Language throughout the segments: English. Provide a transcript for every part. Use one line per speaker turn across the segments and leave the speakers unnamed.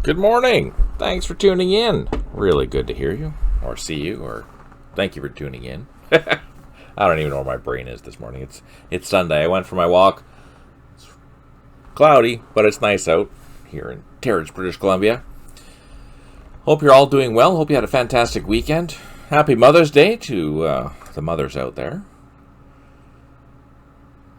Good morning. Thanks for tuning in. Really good to hear you, or see you, or thank you for tuning in. I don't even know where my brain is this morning. It's Sunday. I went for my walk. It's cloudy, but it's nice out here in Terrace, British Columbia. Hope you're all doing well. Hope you had a fantastic weekend. Happy Mother's Day to the mothers out there.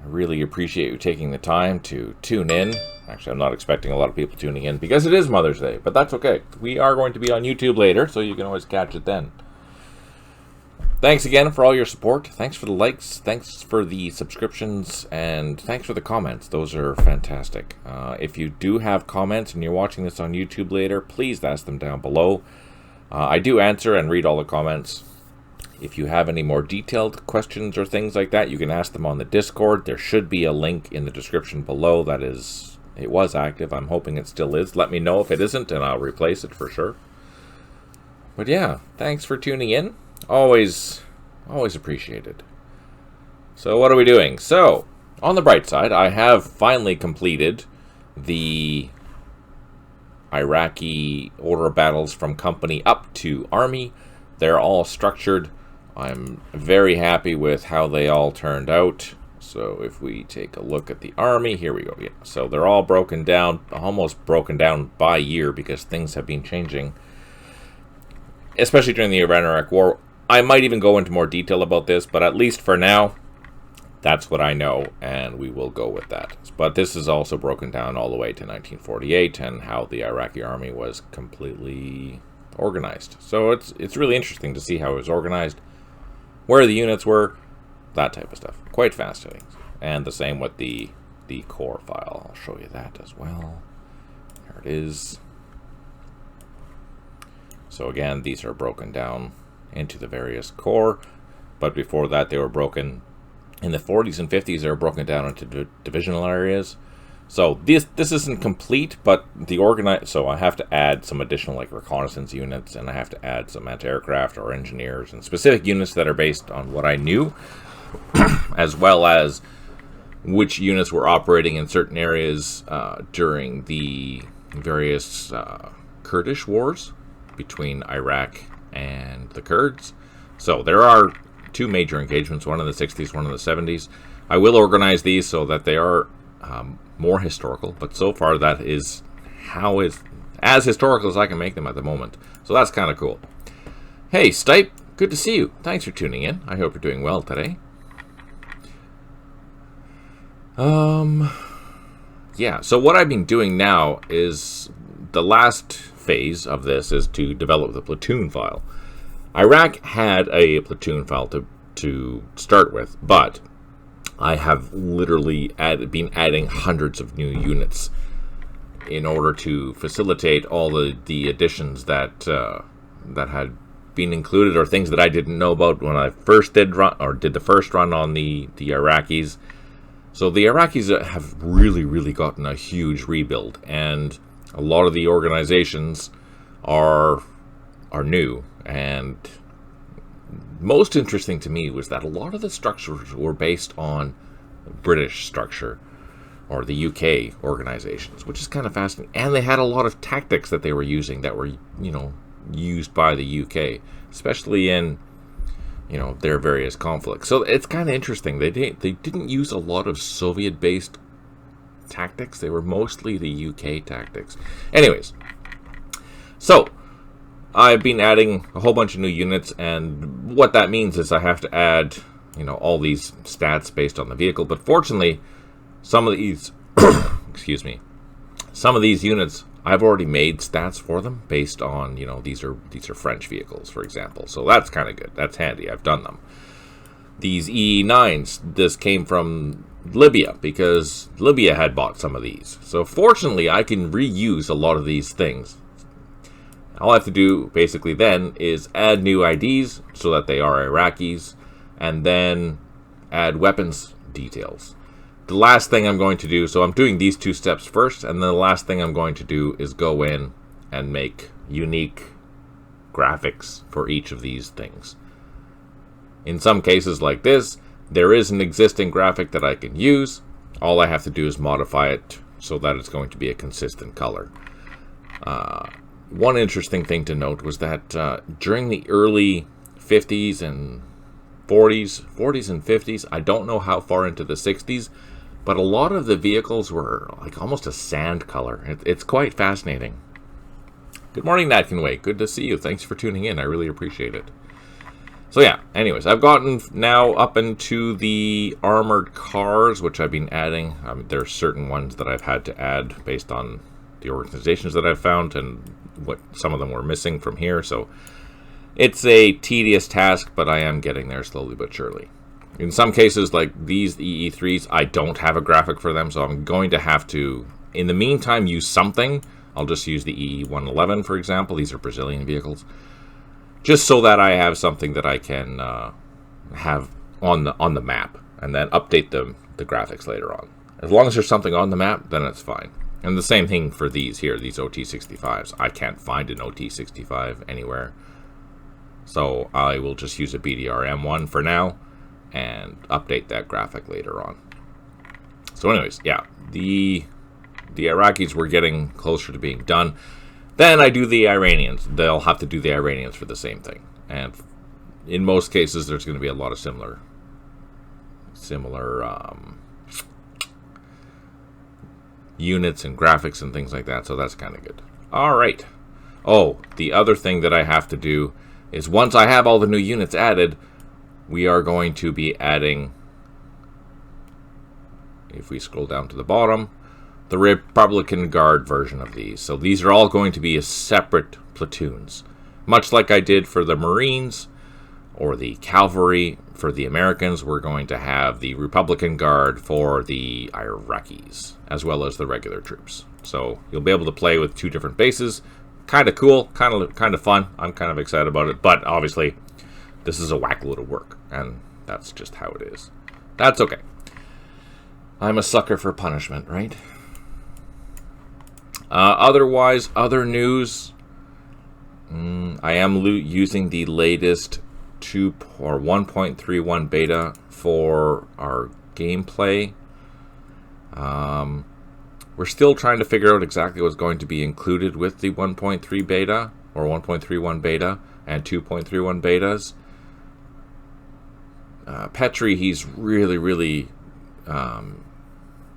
I really appreciate you taking the time to tune in. Actually, I'm not expecting a lot of people tuning in because it is Mother's Day, but that's okay. We are going to be on YouTube later, so you can always catch it then. Thanks again for all your support. Thanks for the likes. Thanks for the subscriptions. And thanks for the comments. Those are fantastic. If you do have comments and you're watching this on YouTube later, please ask them down below. I do answer and read all the comments. If you have any more detailed questions or things like that, you can ask them on the Discord. There should be a link in the description below. It was active. I'm hoping it still is. Let me know if it isn't, and I'll replace it for sure. But yeah, thanks for tuning in. Always appreciated. So what are we doing? So, on the bright side, I have finally completed the Iraqi order of battles from company up to army. They're all structured. I'm very happy with how they all turned out. So if we take a look at the army, here we go. Yeah. So they're all broken down, almost broken down by year because things have been changing, especially during the Iran-Iraq War. I might even go into more detail about this, but at least for now, that's what I know, and we will go with that. But this is also broken down all the way to 1948 and how the Iraqi army was completely organized. So it's really interesting to see how it was organized, where the units were, that type of stuff. Quite fascinating. And the same with the core file. I'll show you that as well. There it is. So again, these are broken down into the various core, but before that they were broken in the 40s and 50s. They were broken down into divisional areas. So this isn't complete, but so I have to add some additional like reconnaissance units, and I have to add some anti-aircraft or engineers and specific units that are based on what I knew, as well as which units were operating in certain areas during the various Kurdish wars between Iraq and the Kurds. So there are two major engagements, one in the 60s, one in the 70s. I will organize these so that they are more historical, but so far that is as historical as I can make them at the moment. So that's kind of cool. Hey, Stipe, good to see you. Thanks for tuning in. I hope you're doing well today. Yeah, so what I've been doing now is the last phase of this is to develop the platoon file. Iraq had a platoon file to start with, but I have literally been adding hundreds of new units in order to facilitate all the additions that had been included, or things that I didn't know about when I first did the first run on the Iraqis. So the Iraqis have really gotten a huge rebuild, and a lot of the organizations are new. And most interesting to me was that a lot of the structures were based on British structure or the UK organizations, which is kind of fascinating. And they had a lot of tactics that they were using that were, used by the UK, especially in, their various conflicts. So it's kind of interesting. They didn't use a lot of Soviet-based tactics. They were mostly the UK tactics. Anyways, so I've been adding a whole bunch of new units, and what that means is I have to add, all these stats based on the vehicle. But fortunately, some of these, excuse me, some of these units I've already made stats for them based on, these are French vehicles, for example. So that's kind of good. That's handy. I've done them. These EE9s, this came from Libya because Libya had bought some of these. So fortunately, I can reuse a lot of these things. All I have to do basically then is add new IDs so that they are Iraqis, and then add weapons details. The last thing I'm going to do, so I'm doing these two steps first, and then the last thing I'm going to do is go in and make unique graphics for each of these things. In some cases like this, there is an existing graphic that I can use. All I have to do is modify it so that it's going to be a consistent color. One interesting thing to note was that during the early 50s and 40s and 50s, I don't know how far into the 60s, but a lot of the vehicles were like almost a sand color. It's quite fascinating. Good morning, Natkinway. Good to see you. Thanks for tuning in. I really appreciate it. So yeah, anyways, I've gotten now up into the armored cars, which I've been adding. There are certain ones that I've had to add based on the organizations that I've found and what some of them were missing from here. So it's a tedious task, but I am getting there slowly but surely. In some cases, like these EE3s, I don't have a graphic for them, so I'm going to have to, in the meantime, use something. I'll just use the EE111, for example. These are Brazilian vehicles. Just so that I have something that I can have on the map, and then update the graphics later on. As long as there's something on the map, then it's fine. And the same thing for these here, these OT65s. I can't find an OT65 anywhere. So I will just use a BDR M1 for now, and update that graphic later on. So anyways, yeah, the Iraqis were getting closer to being done. Then I do the Iranians. They'll have to do the Iranians for the same thing. And in most cases, there's going to be a lot of similar units and graphics and things like that. So that's kind of good. All right. Oh, the other thing that I have to do is once I have all the new units added, we are going to be adding, if we scroll down to the bottom, the Republican Guard version of these. So these are all going to be as separate platoons, much like I did for the Marines or the Cavalry for the Americans. We're going to have the Republican Guard for the Iraqis, as well as the regular troops. So you'll be able to play with two different bases. Kind of cool, kind of fun. I'm kind of excited about it, but obviously this is a whack load of work, and that's just how it is. That's okay. I'm a sucker for punishment, right? Otherwise, other news, I am using the latest 1.31 beta for our gameplay. We're still trying to figure out exactly what's going to be included with the 1.3 beta, or 1.31 beta, and 2.31 betas. Petri, he's really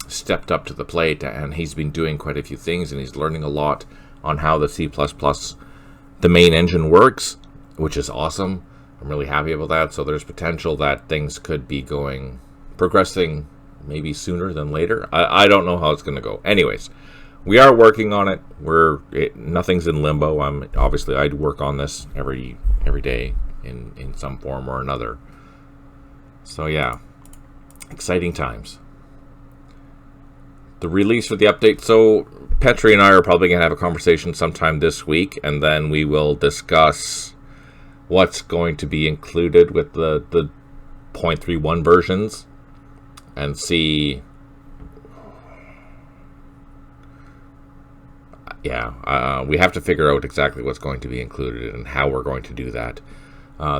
stepped up to the plate, and he's been doing quite a few things, and he's learning a lot on how the C++, the main engine works, which is awesome. I'm really happy about that. So there's potential that things could be progressing maybe sooner than later. I don't know how it's going to go. Anyways, we are working on it. Nothing's in limbo. I'd work on this every day in some form or another. So yeah, exciting times. The release for the update. So Petri and I are probably going to have a conversation sometime this week, and then we will discuss what's going to be included with the 0.31 versions, and see. Yeah, we have to figure out exactly what's going to be included and how we're going to do that.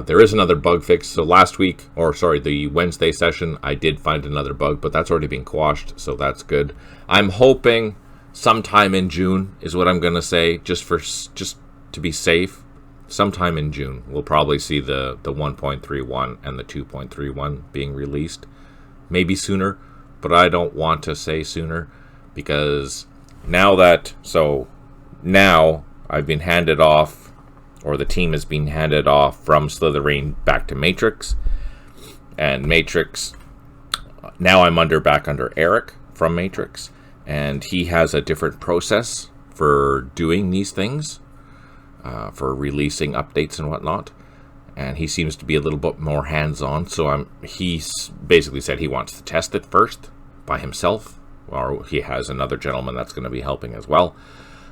There is another bug fix. So the Wednesday session, I did find another bug, but that's already been quashed, so that's good. I'm hoping sometime in June is what I'm going to say, just to be safe. Sometime in June, we'll probably see the 1.31 and the 2.31 being released. Maybe sooner, but I don't want to say sooner, because now I've been handed off, or the team has been handed off from Slytherin back to Matrix. And Matrix, now I'm back under Eric from Matrix, and he has a different process for doing these things, for releasing updates and whatnot. And he seems to be a little bit more hands-on, so he's basically said he wants to test it first by himself, or he has another gentleman that's going to be helping as well.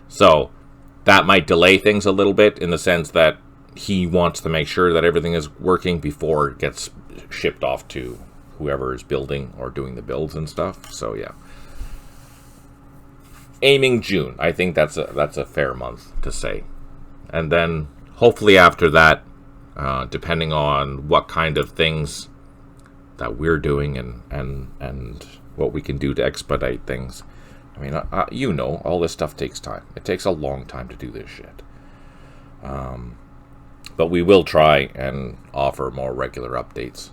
So that might delay things a little bit, in the sense that he wants to make sure that everything is working before it gets shipped off to whoever is building or doing the builds and stuff. So yeah, aiming June. I think that's a fair month to say. And then hopefully after that, depending on what kind of things that we're doing and what we can do to expedite things, I mean, you know, all this stuff takes time. It takes a long time to do this shit. But we will try and offer more regular updates.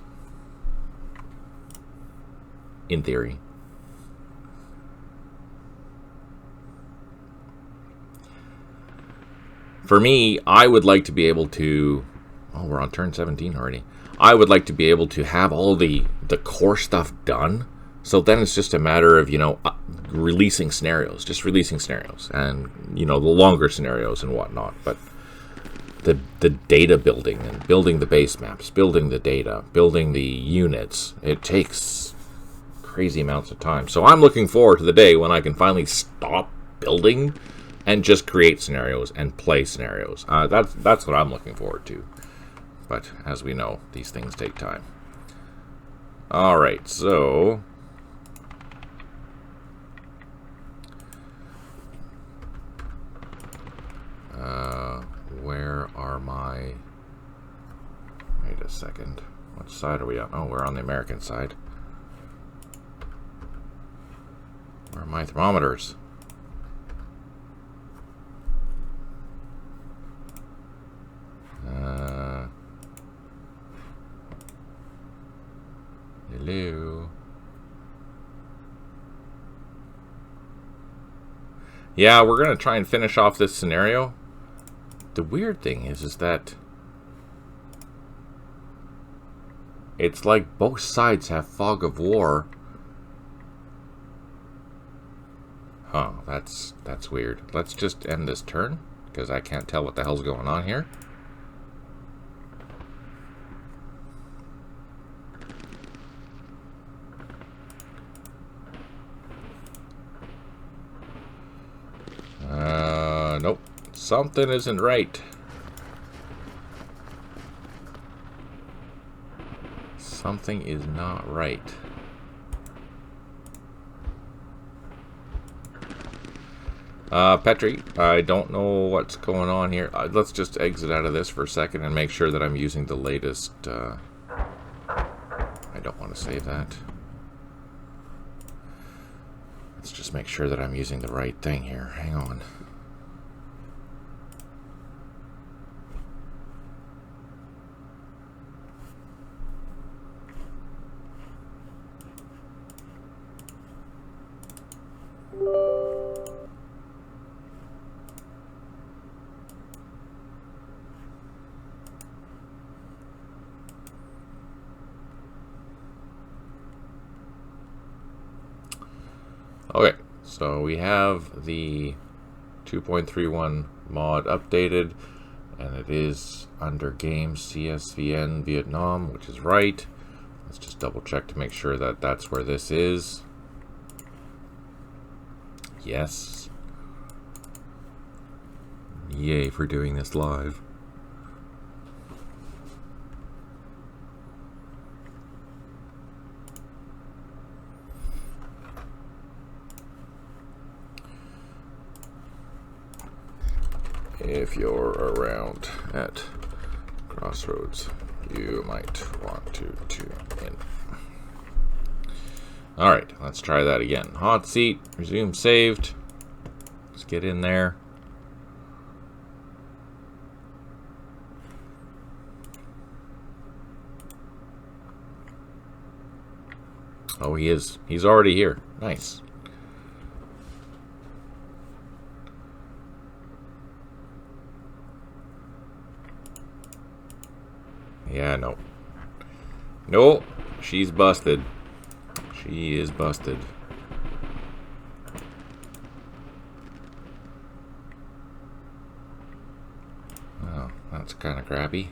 In theory. For me, I would like to be able to... Oh, we're on turn 17 already. I would like to be able to have all the core stuff done. So then it's just a matter of, you know, releasing scenarios. Just releasing scenarios. And, you know, the longer scenarios and whatnot. But the data building and building the base maps, building the data, building the units, it takes crazy amounts of time. So I'm looking forward to the day when I can finally stop building and just create scenarios and play scenarios. That's what I'm looking forward to. But as we know, these things take time. Alright, so... where are my... Wait a second. What side are we on? Oh, we're on the American side. Where are my thermometers? Hello. Yeah, we're gonna try and finish off this scenario. The weird thing is that it's like both sides have fog of war. Huh, that's weird. Let's just end this turn, because I can't tell what the hell's going on here. Nope. Something isn't right. Something is not right. Petri, I don't know what's going on here. Let's just exit out of this for a second and make sure that I'm using the latest... I don't want to save that. Let's just make sure that I'm using the right thing here. Hang on. Okay, so we have the 2.31 mod updated, and it is under game CSVN Vietnam, which is right. Let's just double check to make sure that that's where this is. Yes. Yay for doing this live. If you're around at Crossroads, you might want to tune in. Alright, let's try that again. Hot seat, resume saved. Let's get in there. Oh, he is. He's already here. Nice. Yeah, no. No, she's busted. She is busted. Oh, that's kind of crappy.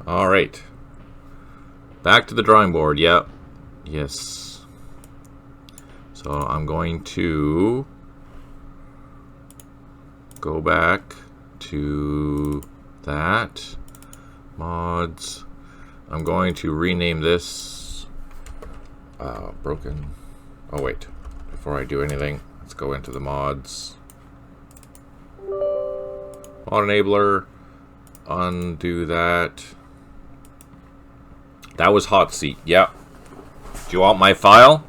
Alright. Back to the drawing board. Yep. Yes. So I'm going to go back to that. Mods. I'm going to rename this broken. Oh wait, before I do anything, let's go into the mods. Mod enabler. Undo that. That was hot seat. Yep. Do you want my file?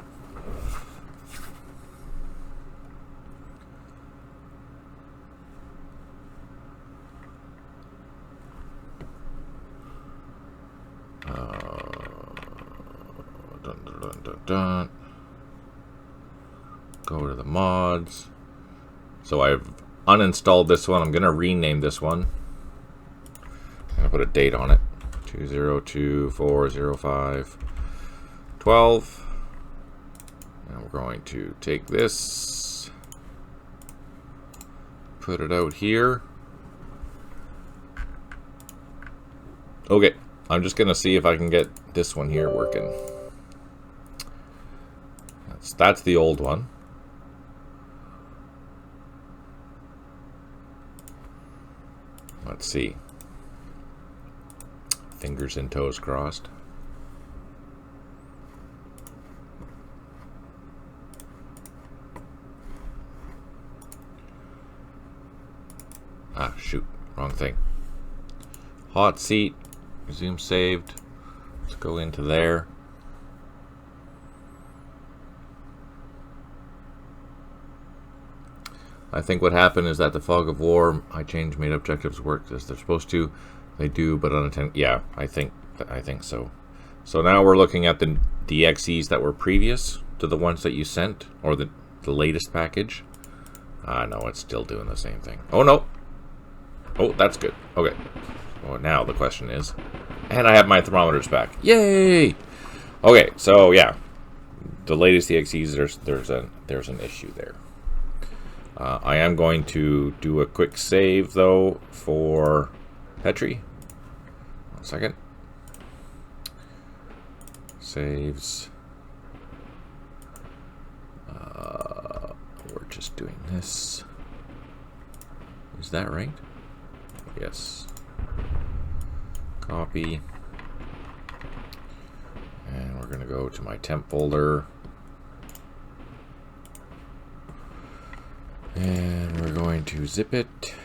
dun, dun, dun. Go to the mods. So I've uninstalled this one. I'm going to rename this one. I'm going to put a date on it. 20240512. And we're going to take this, put it out here. Okay, I'm just going to see if I can get this one here working. That's the old one. Let's see. Fingers and toes crossed. Ah, shoot. Wrong thing. Hot seat. Resume saved. Let's go into there. I think what happened is that the fog of war, made objectives work as they're supposed to. They do, but unattended. Yeah, I think so. So now we're looking at the DXEs that were previous to the ones that you sent, or the latest package. No, it's still doing the same thing. Oh, no. Oh, that's good. Okay. Well, now the question is, and I have my thermometers back. Yay! Okay, so yeah, the latest DXEs, there's an issue there. I am going to do a quick save though for Petri. 1 second. Saves. We're just doing this. Is that right? Yes. Copy. And we're going to go to my temp folder. And we're going to zip it.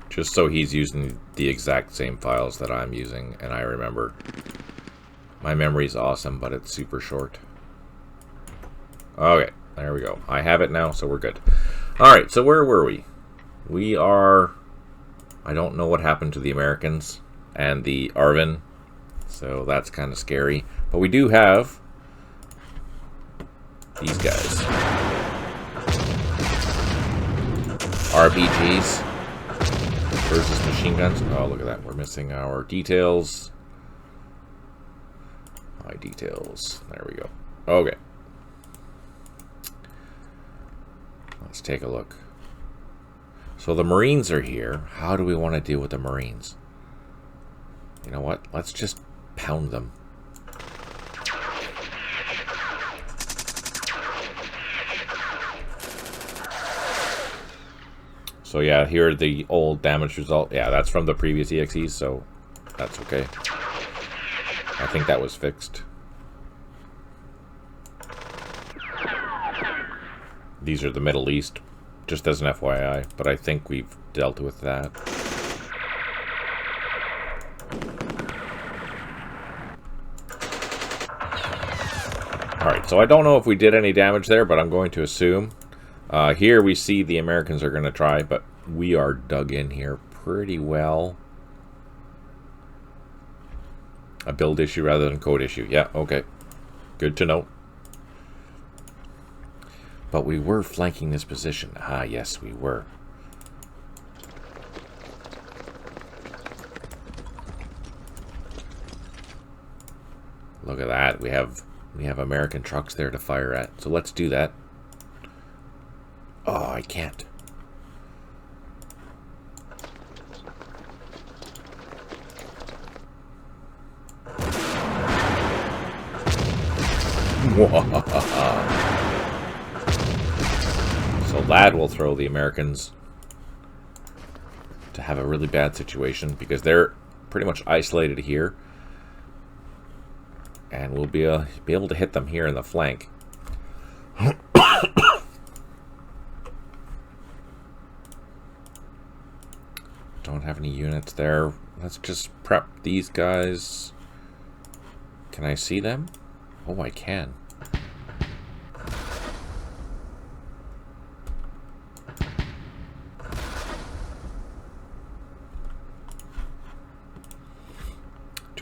Just so he's using the exact same files that I'm using, and I remember. My memory's awesome, but it's super short. Okay, there we go. I have it now, so we're good. Alright, so where were we? We are... I don't know what happened to the Americans and the ARVN. So that's kind of scary. But we do have these guys. RPGs versus machine guns. Oh, look at that. We're missing our details. My details. There we go. Okay. Let's take a look. So the Marines are here. How do we want to deal with the Marines? You know what? Let's just pound them. So yeah, here are the old damage result. Yeah, that's from the previous EXEs, so that's okay. I think that was fixed. These are the Middle East, just as an FYI, but I think we've dealt with that. Alright, so I don't know if we did any damage there, but I'm going to assume. Here we see the Americans are going to try, but we are dug in here pretty well. A build issue rather than code issue. Yeah, okay. Good to know. But we were flanking this position. Ah, yes, we were. Look at that. We have American trucks there to fire at. So let's do that. Oh, I can't. So that will throw the Americans to have a really bad situation because they're pretty much isolated here. And we'll be able to hit them here in the flank. Don't have any units there. Let's just prep these guys. Can I see them? Oh, I can.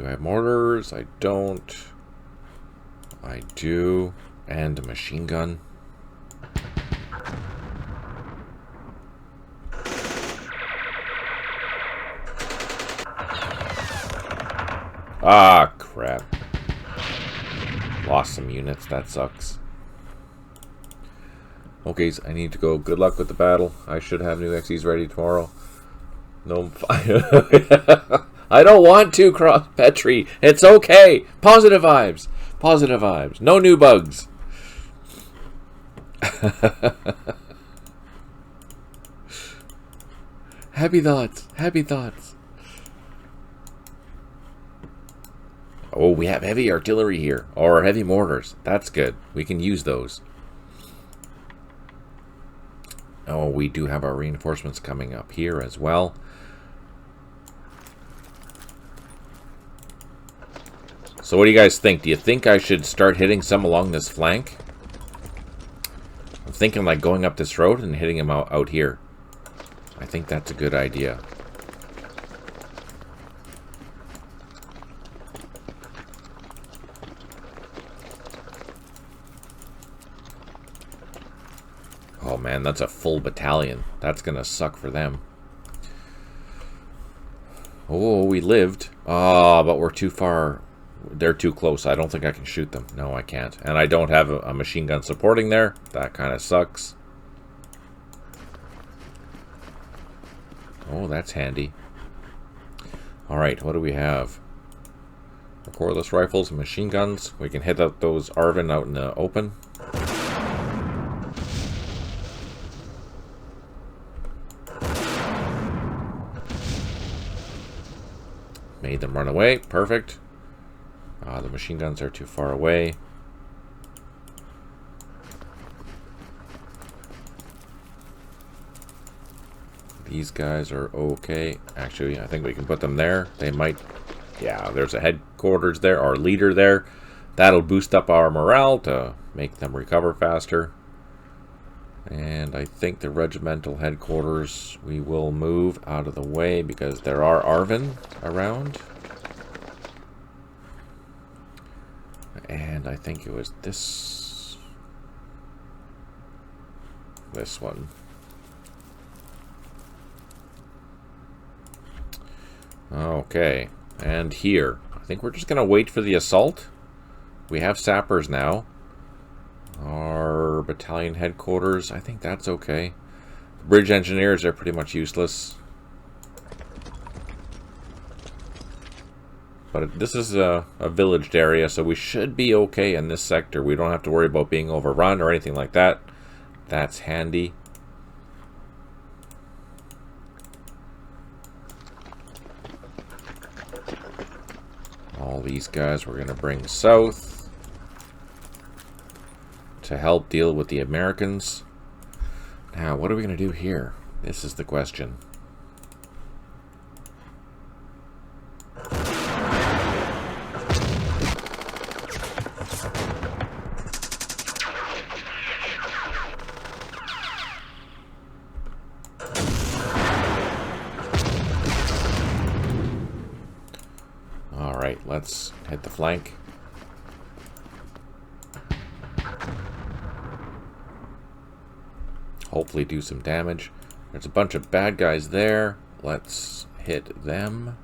I have mortars? I don't. I do. And a machine gun. Ah, crap. Lost some units. That sucks. Okay, so I need to go. Good luck with the battle. I should have new XEs ready tomorrow. No, I don't want to cross Petri. It's okay. Positive vibes. Positive vibes. No new bugs. Happy thoughts. Happy thoughts. Oh, we have heavy artillery here. Or heavy mortars. That's good. We can use those. Oh, we do have our reinforcements coming up here as well. So what do you guys think? Do you think I should start hitting some along this flank? I'm thinking like going up this road and hitting them out here. I think that's a good idea. Oh man, that's a full battalion. That's gonna suck for them. Oh, we lived. Ah, but we're too far. They're too close. I don't think I can shoot them. No, I can't. And I don't have a machine gun supporting there. That kind of sucks. Oh, that's handy. Alright, what do we have? Cordless rifles and machine guns. We can hit out those ARVN out in the open. Made them run away. Perfect. The machine guns are too far away. These guys are okay. Actually, I think we can put them there. They might... Yeah, there's a headquarters there, or leader there. That'll boost up our morale to make them recover faster. And I think the regimental headquarters we will move out of the way because there are ARVN around. And I think it was this one. Okay, and here. I think we're just going to wait for the assault. We have sappers now. Our battalion headquarters, I think that's okay. The bridge engineers are pretty much useless. But this is a villaged area, so we should be okay in this sector. We don't have to worry about being overrun or anything like that. That's handy. All these guys we're going to bring south to help deal with the Americans. Now, what are we going to do here? This is the question. Alright, let's hit the flank. Hopefully do some damage. There's a bunch of bad guys there. Let's hit them.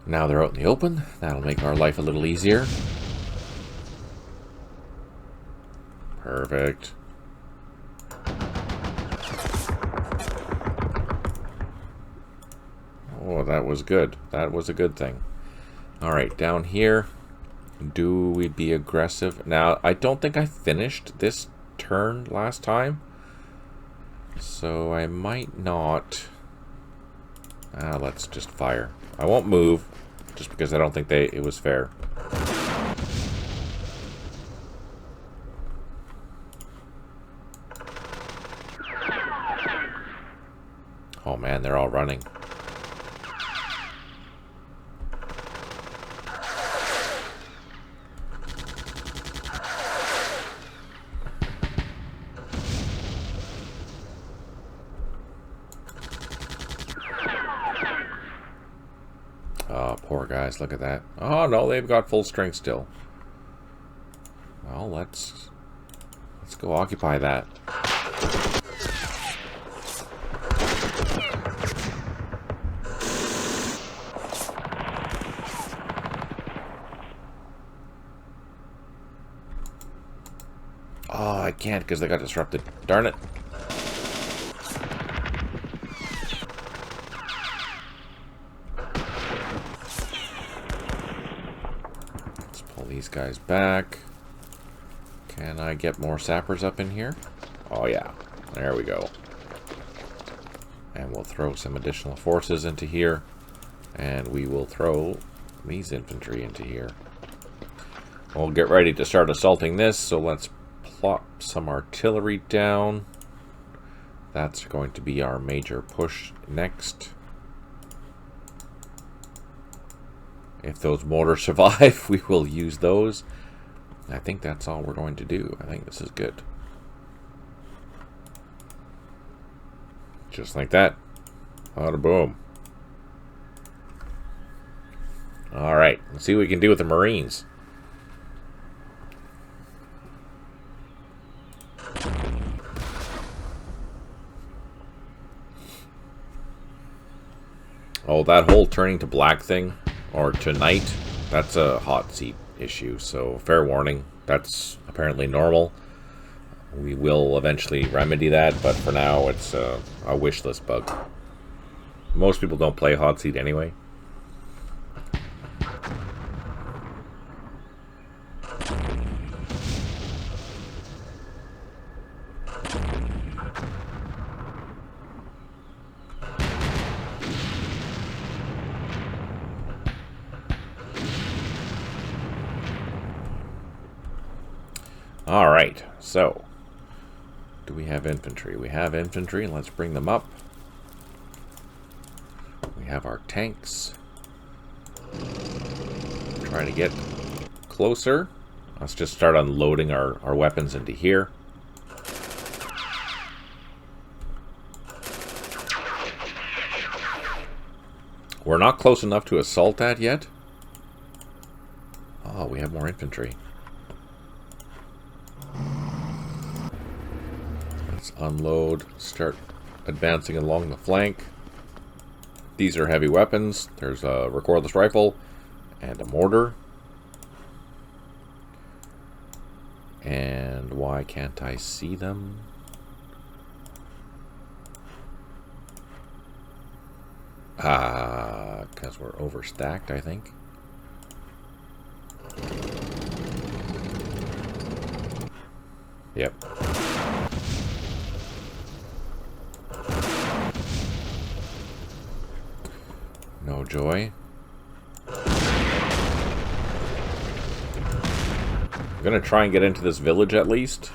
Now they're out in the open. That'll make our life a little easier. Perfect. Oh, that was good. That was a good thing. Alright, down here. Do we be aggressive? Now, I don't think I finished this turn last time. So I might not. Let's just fire. I won't move. Just because I don't think it was fair. Oh man, they're all running. guys. Look at that. Oh, no, they've got full strength still. Well, let's go occupy that. Oh, I can't because they got disrupted. Darn it. Let's pull these guys back. Can I get more sappers up in here? Oh, yeah. There we go. And we'll throw some additional forces into here. And we will throw these infantry into here. We'll get ready to start assaulting this, so let's plop some artillery down. That's going to be our major push next. If those mortars survive, we will use those. I think that's all we're going to do. I think this is good. Just like that. Bada boom. Alright, let's see what we can do with the Marines. Oh, that whole turning to black thing, or to night, that's a hot seat issue, so fair warning, that's apparently normal. We will eventually remedy that, but for now it's a wish list bug. Most people don't play hot seat anyway. Alright, so, do we have infantry? We have infantry, and let's bring them up. We have our tanks. Trying to get closer. Let's just start unloading our weapons into here. We're not close enough to assault that yet. Oh, we have more infantry. Let's unload, start advancing along the flank. These are heavy weapons. There's a recoilless rifle and a mortar. And why can't I see them? Because we're overstacked, I think. Yep. No joy. I'm gonna try and get into this village at least,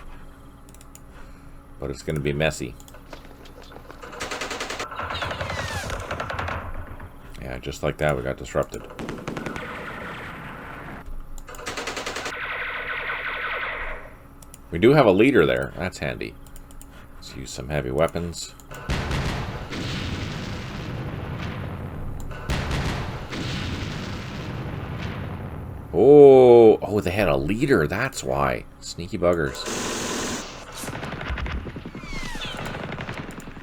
but it's gonna be messy. Yeah, just like that, we got disrupted. We do have a leader there. That's handy. Let's use some heavy weapons. Oh, they had a leader. That's why. Sneaky buggers.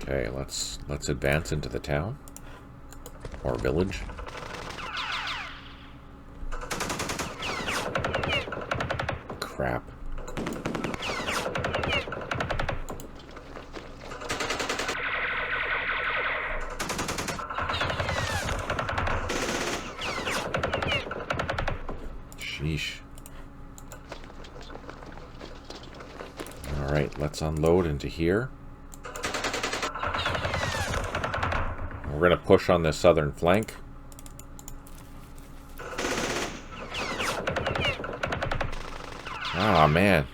Okay, let's advance into the town or village. Crap. Sheesh. Alright, let's unload into here. We're going to push on this southern flank. Ah, man.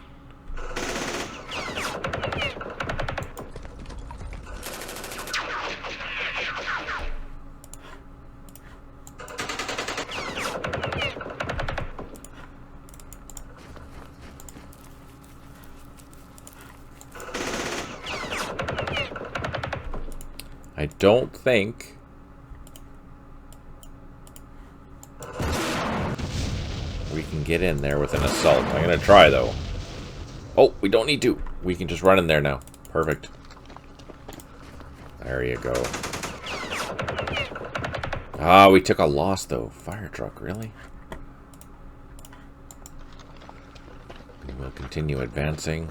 I don't think get in there with an assault. I'm going to try, though. Oh, we don't need to. We can just run in there now. Perfect. There you go. Ah, we took a loss, though. Fire truck, really? We will continue advancing.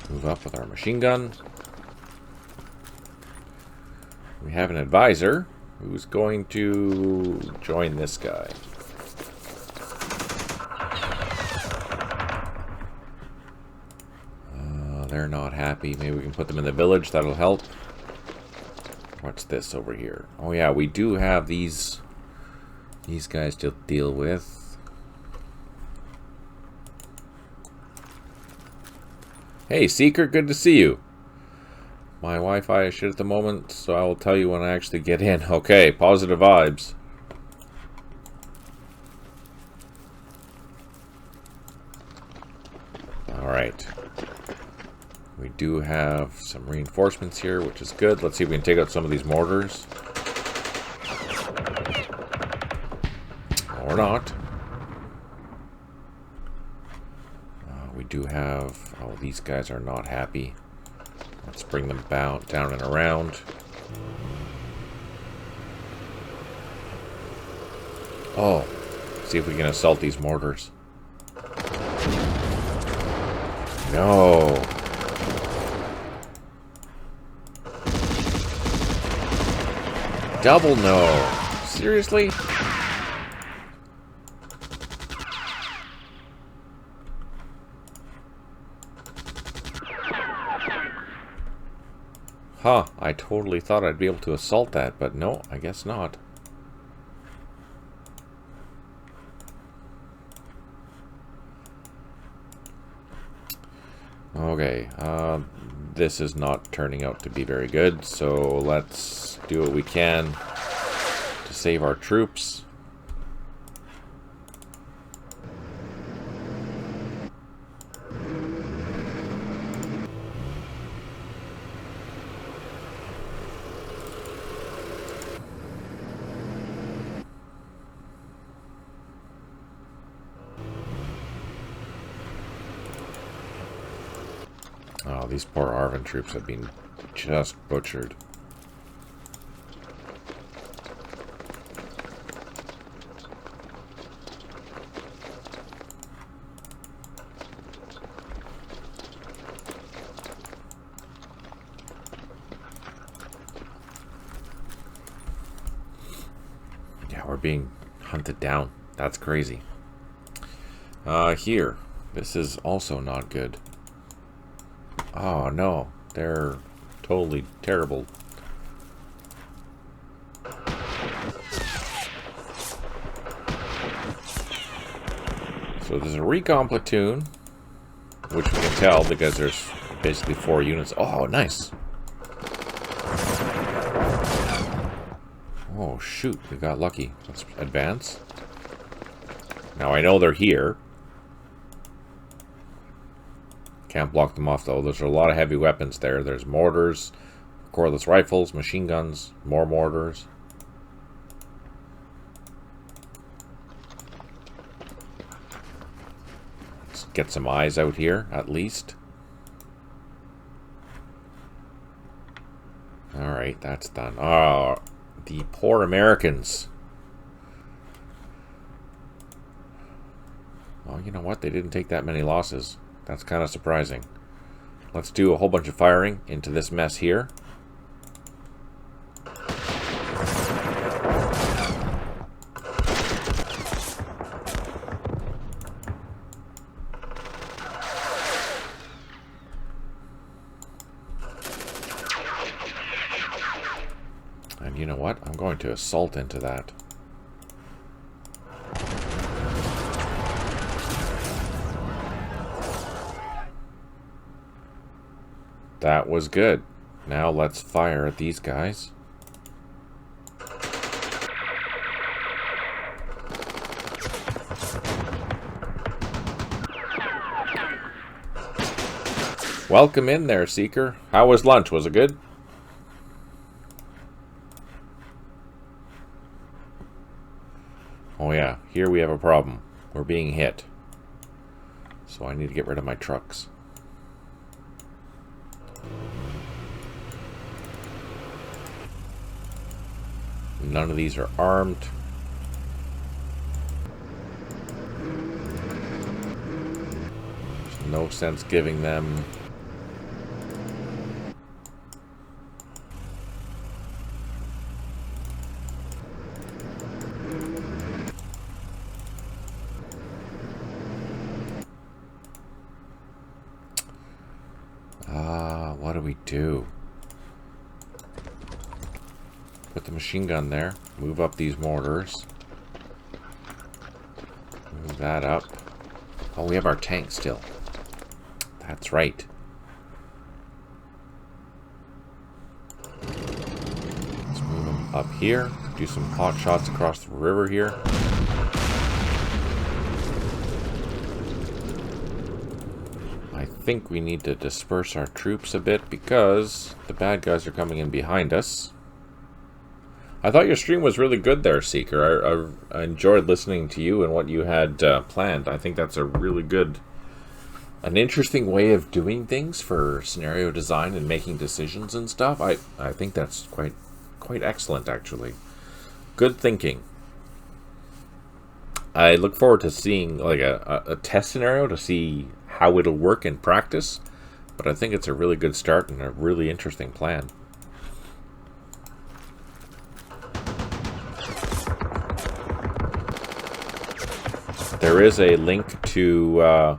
Move up with our machine gun. We have an advisor who's going to join this guy. They're not happy. Maybe we can put them in the village. That'll help. What's this over here? Oh yeah, we do have these guys to deal with. Hey, Seeker, good to see you. My Wi-Fi is shit at the moment, so I will tell you when I actually get in. Okay, positive vibes. Alright. We do have some reinforcements here, which is good. Let's see if we can take out some of these mortars. Or not. We do have... Oh, these guys are not happy. Let's bring them down and around. Oh, see if we can assault these mortars. No. Double no. Seriously? Huh, I totally thought I'd be able to assault that, but no, I guess not. Okay, this is not turning out to be very good, so let's do what we can to save our troops. Oh, these poor ARVN troops have been just butchered. Yeah, we're being hunted down. That's crazy. Here. This is also not good. Oh no, they're totally terrible. So there's a recon platoon, which we can tell because there's basically 4 units. Oh, nice. Oh shoot, we got lucky. Let's advance. Now I know they're here. Can't block them off though. There's a lot of heavy weapons there. There's mortars, cordless rifles, machine guns, more mortars. Let's get some eyes out here, at least. Alright, that's done. Oh, the poor Americans. Well, you know what? They didn't take that many losses. That's kind of surprising. Let's do a whole bunch of firing into this mess here. And you know what? I'm going to assault into that. That was good. Now let's fire at these guys. Welcome in there, Seeker. How was lunch? Was it good? Oh yeah, here we have a problem. We're being hit. So I need to get rid of my trucks. None of these are armed. There's no sense giving them. What do we do? Put the machine gun there. Move up these mortars. Move that up. Oh, we have our tank still. That's right. Let's move them up here. Do some pot shots across the river here. I think we need to disperse our troops a bit because the bad guys are coming in behind us. I thought your stream was really good there, Seeker. I enjoyed listening to you and what you had planned. I think that's a really good, an interesting way of doing things for scenario design and making decisions and stuff. I think that's quite excellent, actually. Good thinking. I look forward to seeing like a test scenario to see how it'll work in practice, but I think it's a really good start and a really interesting plan. There is a link to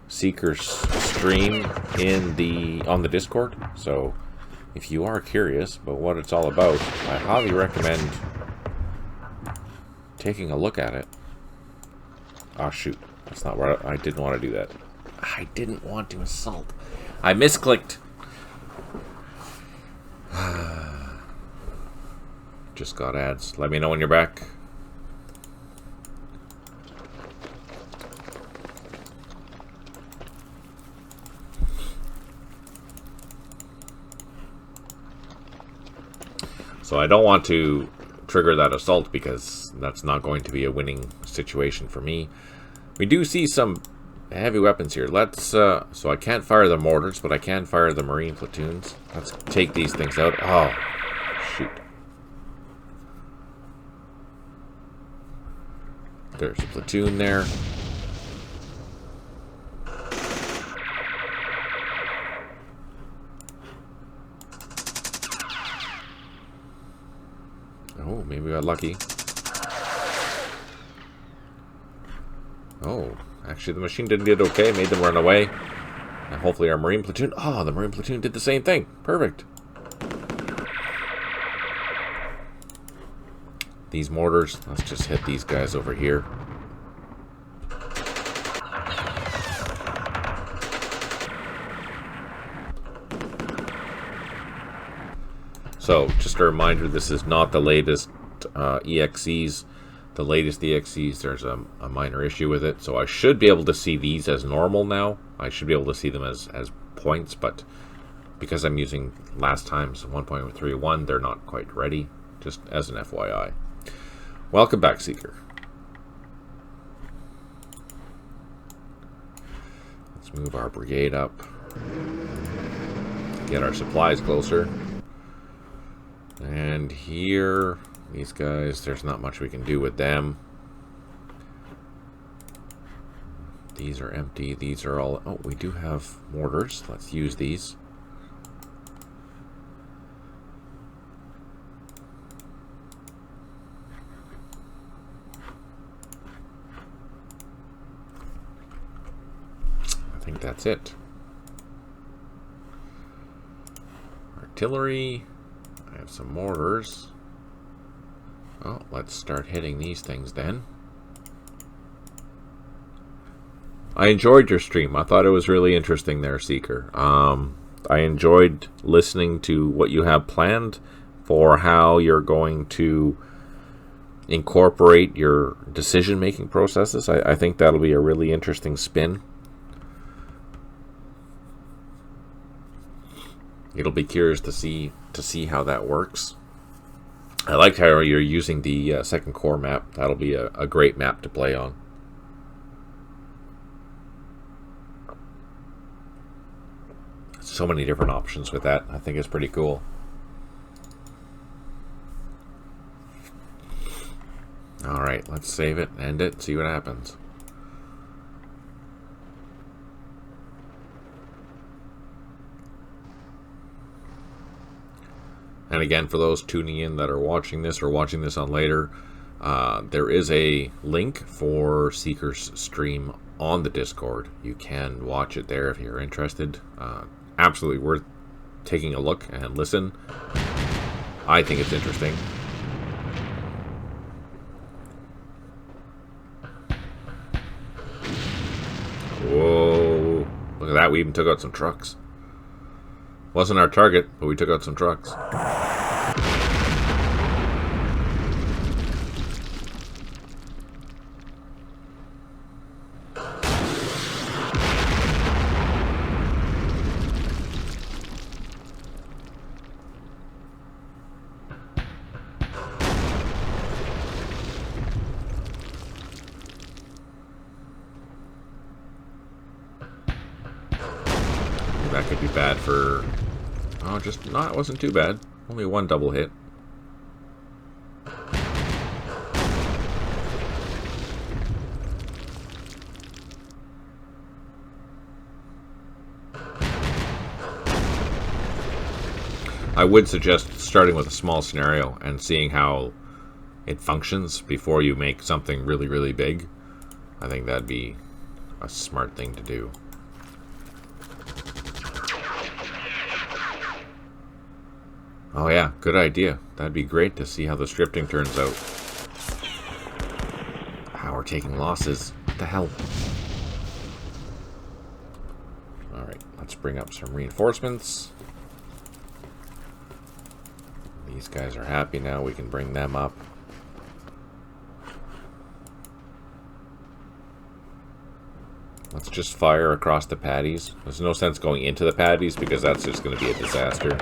Seeker's stream on the Discord, so if you are curious about what it's all about, I highly recommend taking a look at it. Oh shoot, that's not where I didn't want to do that. I didn't want to assault. I misclicked. Just got ads. Let me know when you're back. So I don't want to trigger that assault because that's not going to be a winning situation for me. We do see some heavy weapons here. Let's so I can't fire the mortars, but I can fire the marine platoons. Let's take these things out. Oh, shoot. There's a platoon there. Oh, maybe we got lucky. Oh, actually the machine did okay, made them run away. And hopefully our marine platoon... Oh, the marine platoon did the same thing. Perfect. These mortars, let's just hit these guys over here. So, just a reminder, this is not the latest EXEs. The latest EXEs, there's a minor issue with it. So I should be able to see these as normal now. I should be able to see them as points, but because I'm using last time's 1.31, they're not quite ready, just as an FYI. Welcome back, Seeker. Let's move our brigade up. Get our supplies closer. And here, these guys, there's not much we can do with them. These are empty. These are all... Oh, we do have mortars. Let's use these. I think that's it. Artillery. I have some mortars. Oh, let's start hitting these things then. I enjoyed your stream. I thought it was really interesting there, Seeker. I enjoyed listening to what you have planned for how you're going to incorporate your decision-making processes. I think that'll be a really interesting spin. it'll be curious to see how that works. I liked how you're using the second core map. That'll be a great map to play on. So many different options with that. I think it's pretty cool. Alright, let's save it, end it, see what happens. And again, for those tuning in that are watching this or watching this on later, there is a link for Seeker's stream on the Discord. You can watch it there if you're interested. Absolutely worth taking a look and listen. I think it's interesting. Whoa, look at that, we even took out some trucks. Wasn't our target, but we took out some trucks. That could be bad for... Oh, just not. It wasn't too bad. Only one double hit. I would suggest starting with a small scenario and seeing how it functions before you make something really, really big. I think that'd be a smart thing to do. Oh yeah, good idea. That'd be great to see how the scripting turns out. How we're taking losses. What the hell? Alright, let's bring up some reinforcements. These guys are happy now. We can bring them up. Let's just fire across the paddies. There's no sense going into the paddies because that's just going to be a disaster.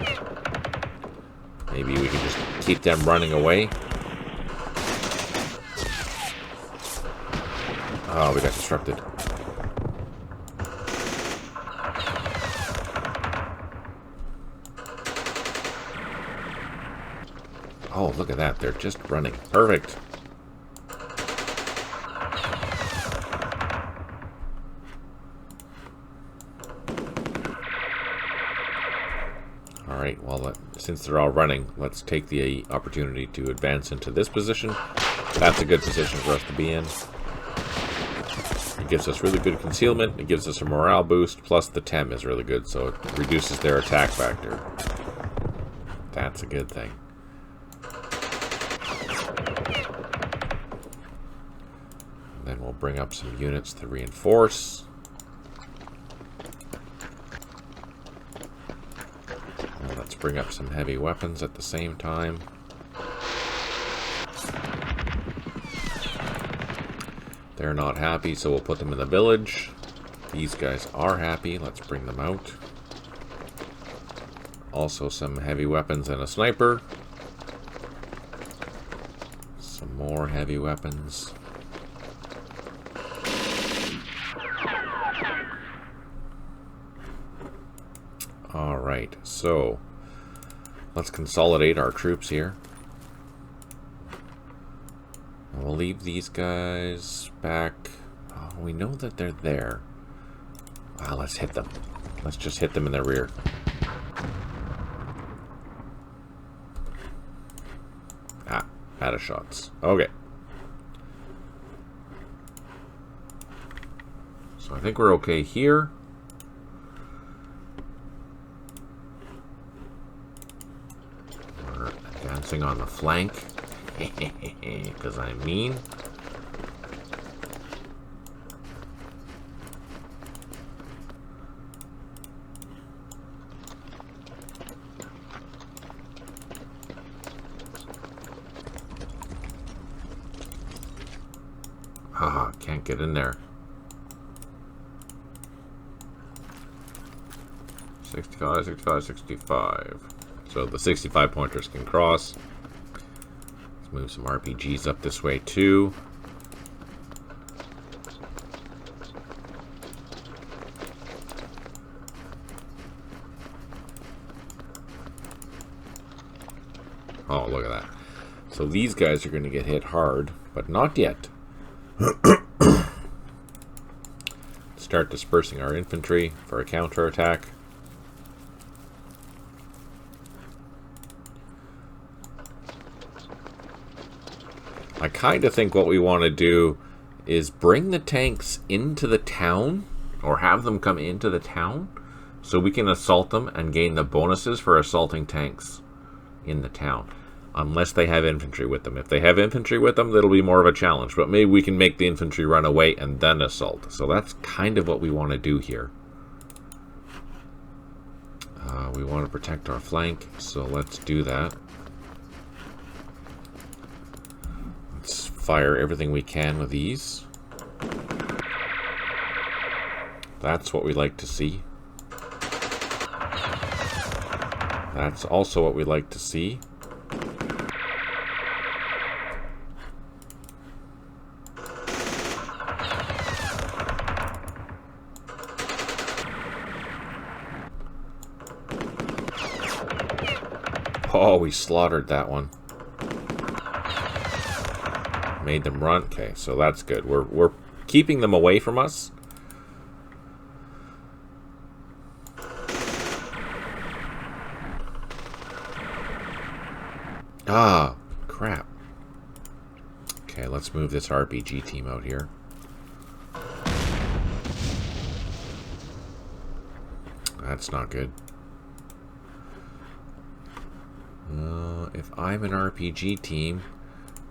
Maybe we can just keep them running away. Oh, we got disrupted. Oh, look at that. They're just running. Perfect. Alright, well, since they're all running, let's take the opportunity to advance into this position. That's a good position for us to be in. It gives us really good concealment, it gives us a morale boost, plus the TEM is really good, so it reduces their attack factor. That's a good thing. And then we'll bring up some units to reinforce. Let's bring up some heavy weapons at the same time. They're not happy, so we'll put them in the village. These guys are happy. Let's bring them out. Also some heavy weapons and a sniper. Some more heavy weapons. Alright, so let's consolidate our troops here. And we'll leave these guys back. Oh, we know that they're there. Wow, let's hit them. Let's just hit them in the rear. Ah, out of shots. Okay. So I think we're okay here. On the flank because I'm mean. Haha, can't get in there. 65, 65, 65. So the 65 pointers can cross. Let's move some RPGs up this way too. Oh, look at that. So these guys are going to get hit hard, but not yet. Start dispersing our infantry for a counterattack. I kind of think what we want to do is bring the tanks into the town, or have them come into the town, so we can assault them and gain the bonuses for assaulting tanks in the town. Unless they have infantry with them. If they have infantry with them, that'll be more of a challenge. But maybe we can make the infantry run away and then assault. So that's kind of what we want to do here. We want to protect our flank, so let's do that. Let's fire everything we can with these. That's what we like to see. That's also what we like to see. Oh, we slaughtered that one. Made them run. Okay, so that's good. We're keeping them away from us. Ah, crap. Okay, let's move this RPG team out here. That's not good. If I'm an RPG team,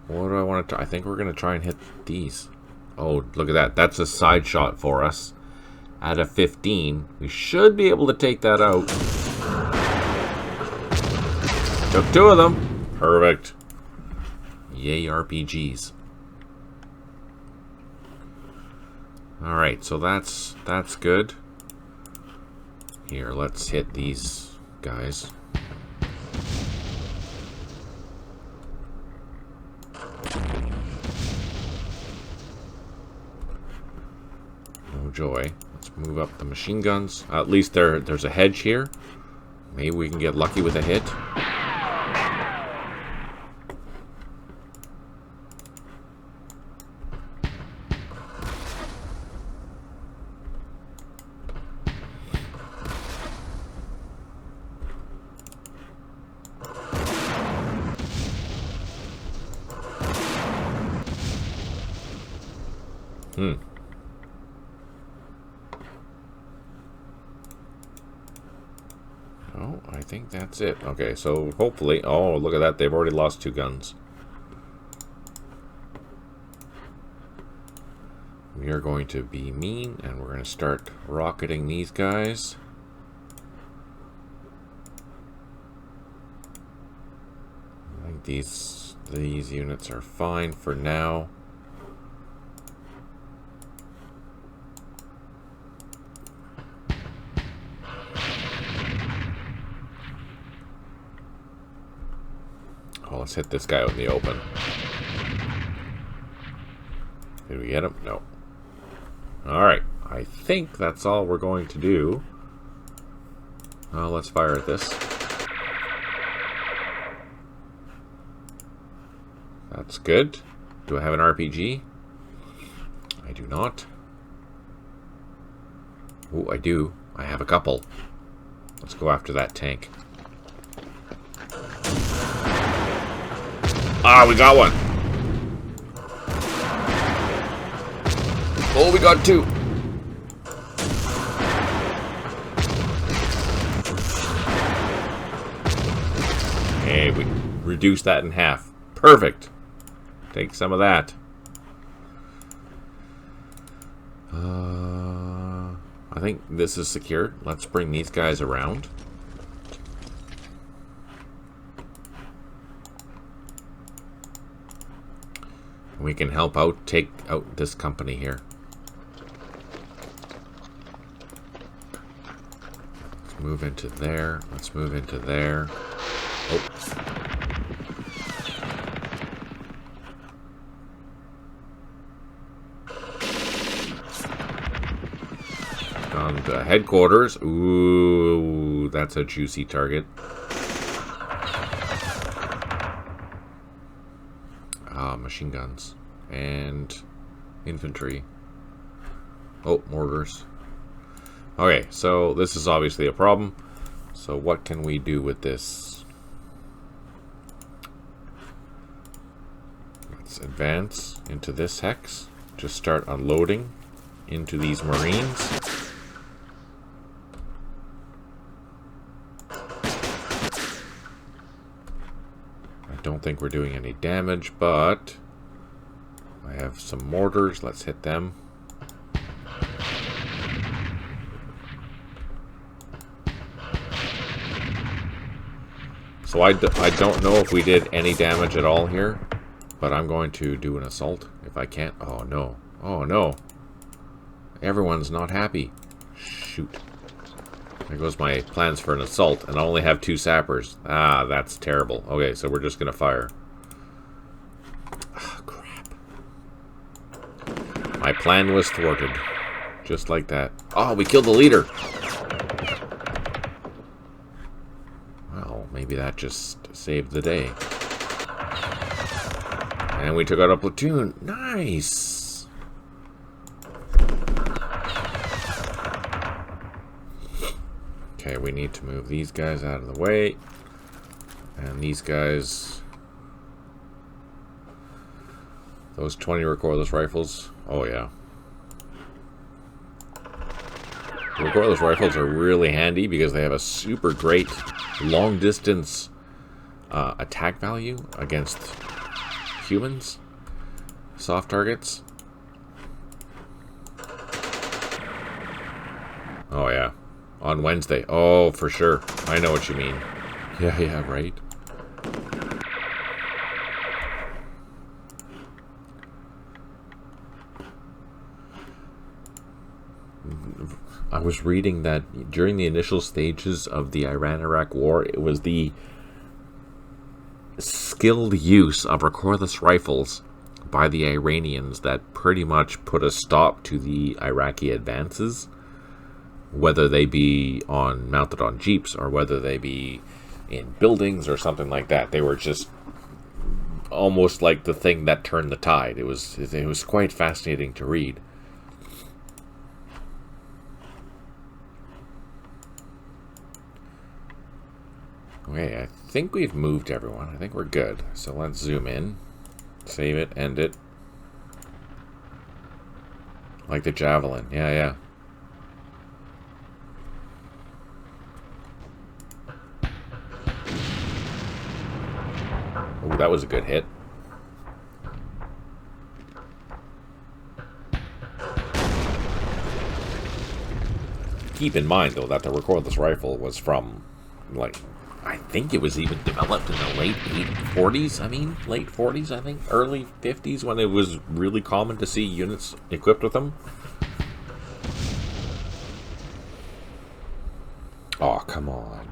what do I want to... I think we're going to try and hit these. Oh, look at that. That's a side shot for us. At a 15, we should be able to take that out. Took 2 of them. Perfect. Yay, RPGs. Alright, so that's good. Here, let's hit these guys. Oh joy. Let's move up the machine guns. At least there's a hedge here. Maybe we can get lucky with a hit. Oh, I think that's it. Okay, so hopefully... Oh, look at that. They've already lost 2 guns. We are going to be mean, and we're going to start rocketing these guys. I think these units are fine for now. Oh, let's hit this guy out in the open. Did we get him? No. Alright, I think that's all we're going to do. Well, let's fire at this. That's good. Do I have an RPG? I do not. Oh, I do. I have a couple. Let's go after that tank. Ah, we got one. Oh, we got 2. Hey, we reduced that in half. Perfect. Take some of that. I think this is secured. Let's bring these guys around. We can help out, take out this company here. Let's Move into there. Let's move into there. Oh. On to headquarters. Ooh, that's a juicy target. Machine guns and infantry. Oh, mortars. Okay, so this is obviously a problem. So what can we do with this? Let's advance into this hex. Just start unloading into these Marines. I don't think we're doing any damage, but I have some mortars. Let's hit them. So I don't know if we did any damage at all here, but I'm going to do an assault if I can't. Oh no. Oh no. Everyone's not happy. Shoot. There goes my plans for an assault, and I only have 2 sappers. Ah, that's terrible. Okay, so we're just going to fire. Ah, crap. My plan was thwarted. Just like that. Oh, we killed the leader. Well, maybe that just saved the day. And we took out a platoon. Nice. Okay, we need to move these guys out of the way. And these guys... Those 20 recoilless rifles. Oh, yeah. The recoilless rifles are really handy because they have a super great long-distance attack value against humans. Soft targets. Oh, yeah. On Wednesday. Oh, for sure. I know what you mean. Yeah, right. I was reading that during the initial stages of the Iran-Iraq war, it was the skilled use of recoilless rifles by the Iranians that pretty much put a stop to the Iraqi advances. Whether they be mounted on jeeps or whether they be in buildings or something like that. They were just almost like the thing that turned the tide. It was quite fascinating to read. Okay, I think we've moved everyone. I think we're good. So let's zoom in. Save it, end it. Like the Javelin. Yeah. Ooh, that was a good hit. Keep in mind, though, that the recoilless rifle was from, like, I think it was even developed in the late 40s. I mean, late 40s, I think. Early 50s, when it was really common to see units equipped with them. Oh, come on.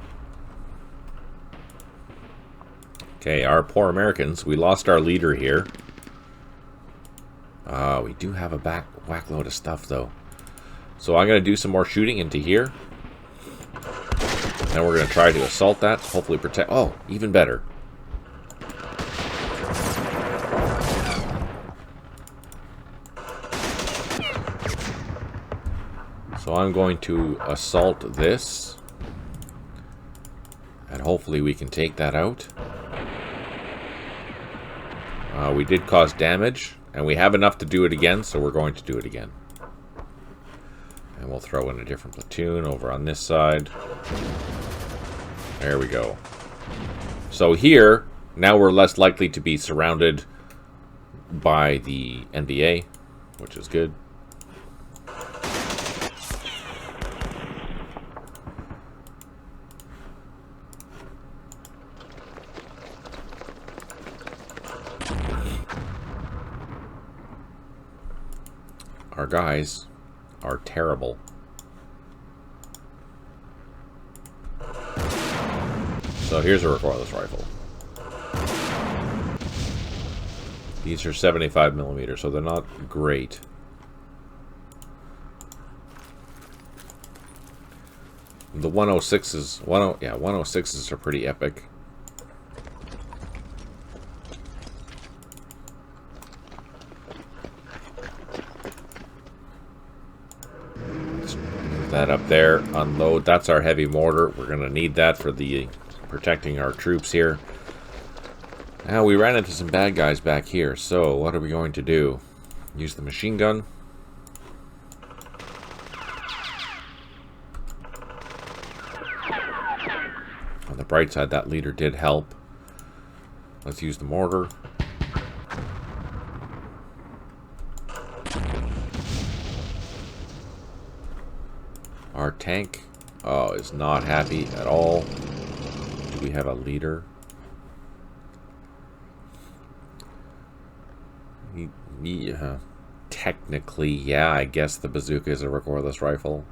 Okay, our poor Americans. We lost our leader here. We do have a whack load of stuff, though. So I'm going to do some more shooting into here. And we're going to try to assault that. Hopefully protect... Oh, even better. So I'm going to assault this. And hopefully we can take that out. We did cause damage. And we have enough to do it again, so we're going to do it again. And we'll throw in a different platoon over on this side. There we go. So here, now we're less likely to be surrounded by the NBA, which is good. Our guys are terrible. So here's a recoilless rifle. These are 75 millimeters, so they're not great. The 106s, 106s are pretty epic. Let's move that up there, unload. That's our heavy mortar. We're going to need that for the protecting our troops here. Now, we ran into some bad guys back here, so what are we going to do? Use the machine gun. On the bright side, that leader did help. Let's use the mortar. Our tank, is not happy at all. Do we have a leader? Yeah, technically, yeah, I guess the bazooka is a recoilless rifle.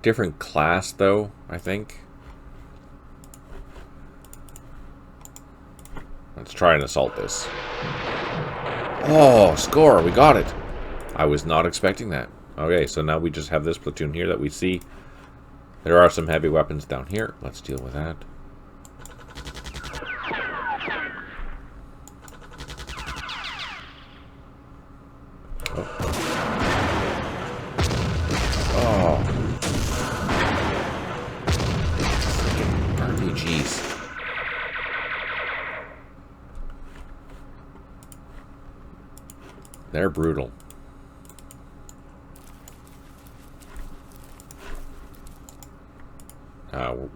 Different class, though, I think. Let's try and assault this. Oh, score! We got it! I was not expecting that. Okay, so now we just have this platoon here that we see. There are some heavy weapons down here. Let's deal with that. Oh. RPGs. They're brutal.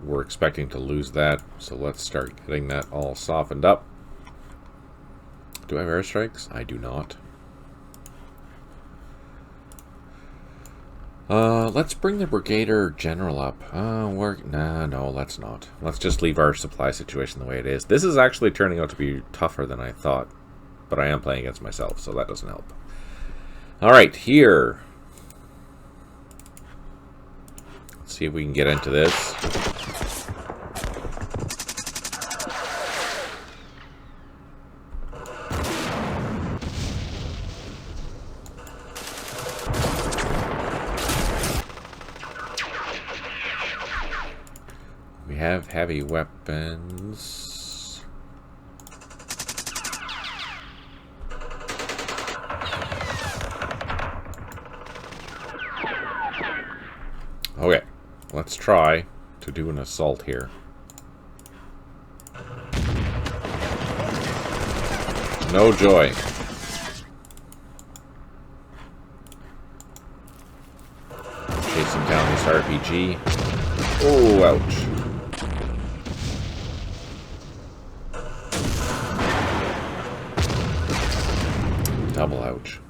We're expecting to lose that, so let's start getting that all softened up. Do I have airstrikes? I do not. Let's bring the Brigadier General up. No, let's not. Let's just leave our supply situation the way it is. This is actually turning out to be tougher than I thought, but I am playing against myself, so that doesn't help. Alright, here. Let's see if we can get into this. We have heavy weapons. Okay, let's try to do an assault here. No joy. Chasing down this RPG. Oh, ouch. Double ouch.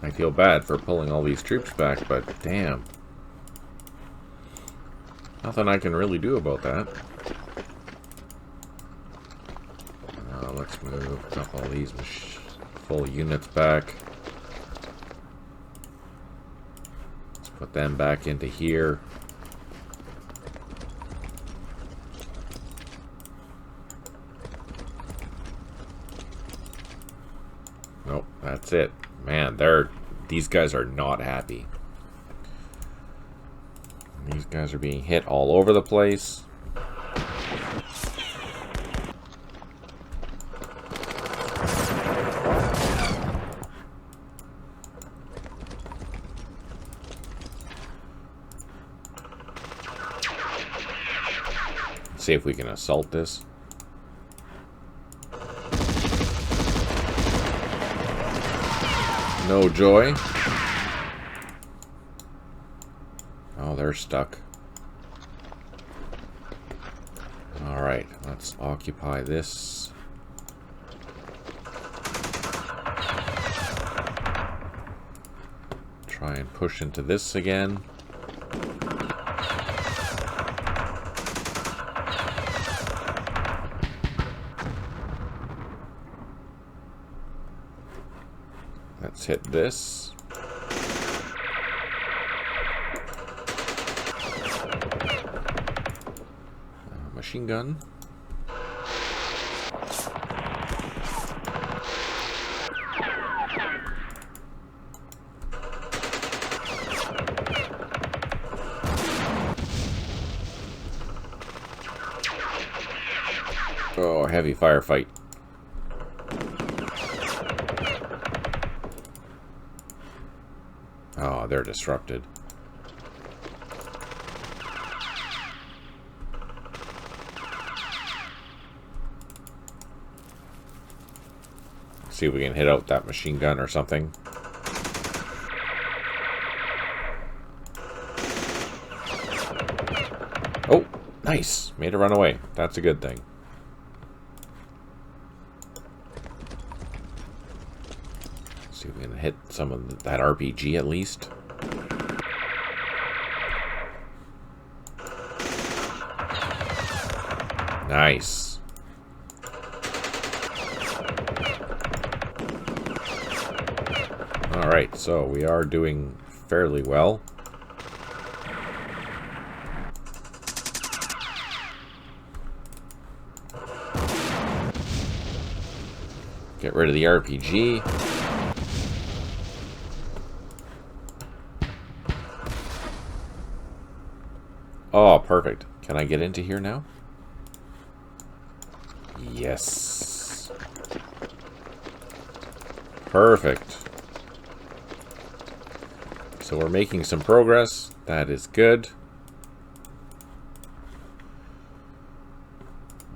I feel bad for pulling all these troops back, but damn. Nothing I can really do about that. Let's move a couple of these full units back. Let's put them back into here. Nope, that's it. Man, these guys are not happy. These guys are being hit all over the place. see if we can assault this. No joy. Oh, they're stuck. Alright, let's occupy this. Try and push into this again. Let's hit this. Machine gun. Oh, heavy firefight. Oh, they're disrupted. See if we can hit out that machine gun or something. Oh, nice. Made it run away. That's a good thing. See if we can hit some of that RPG at least. Nice. Alright, so we are doing fairly well. Get rid of the RPG. Oh, perfect. Can I get into here now? Yes. Perfect. So we're making some progress. That is good.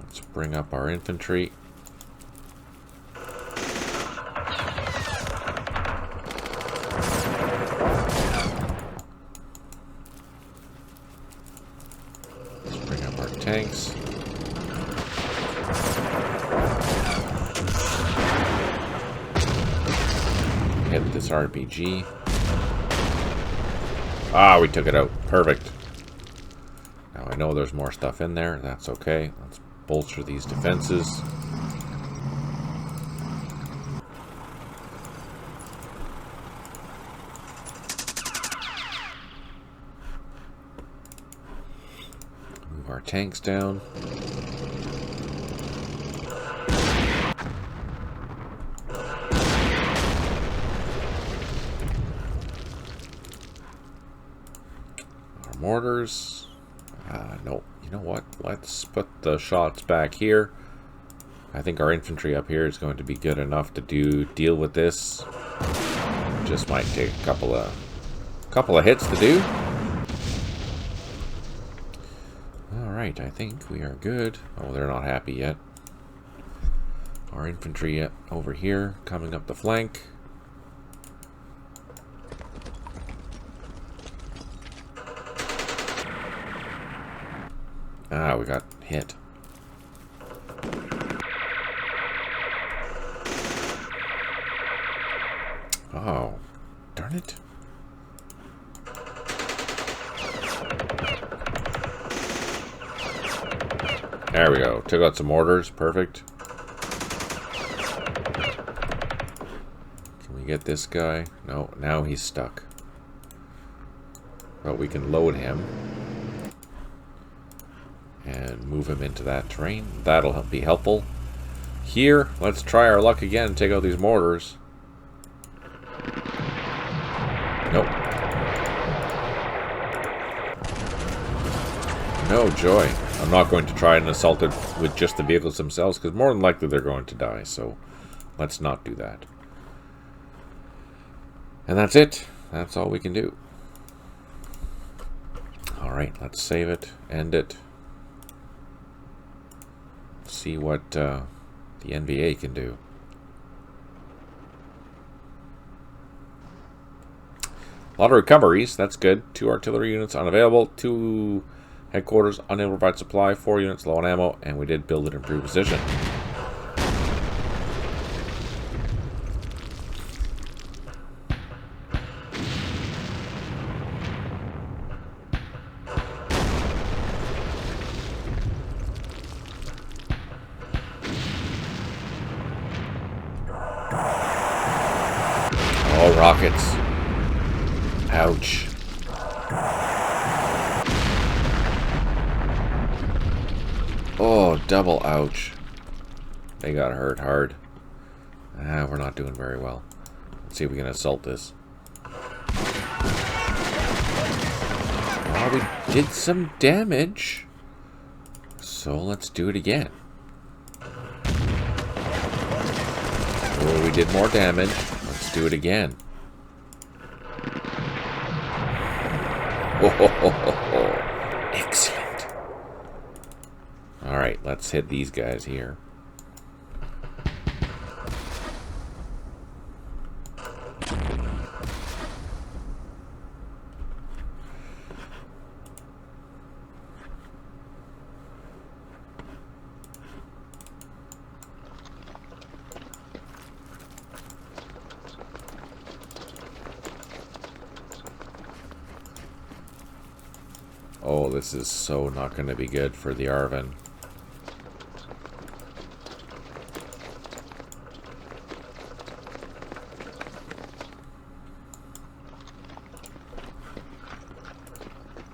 Let's bring up our infantry. Let's bring up our tanks. Hit this RPG. Ah, we took it out. Perfect. Now I know there's more stuff in there. That's okay. Let's bolster these defenses. Move our tanks down. Mortars. No, you know what? Let's put the shots back here. I think our infantry up here is going to be good enough to deal with this. Just might take a couple of hits to do. All right, I think we are good. Oh, they're not happy yet. Our infantry over here coming up the flank. Ah, we got hit. Oh, darn it. There we go. Took out some mortars. Perfect. Can we get this guy? No, now he's stuck. But we can load him. And move him into that terrain. That'll be helpful. Here, let's try our luck again and take out these mortars. Nope. No joy. I'm not going to try and assault it with just the vehicles themselves, because more than likely they're going to die, so let's not do that. And that's it. That's all we can do. Alright, let's save it, end it. See what the NVA can do. A lot of recoveries. That's good. 2 artillery units unavailable. 2 headquarters unable to provide supply. 4 units low on ammo. And we did build an improved position. Oh, rockets. Ouch. Oh, double ouch. They got hurt hard. We're not doing very well. Let's see if we can assault this. Oh, we did some damage. So let's do it again. Oh, we did more damage. Let's do it again. Oh, excellent. Alright, let's hit these guys here. Oh, this is so not going to be good for the ARVN.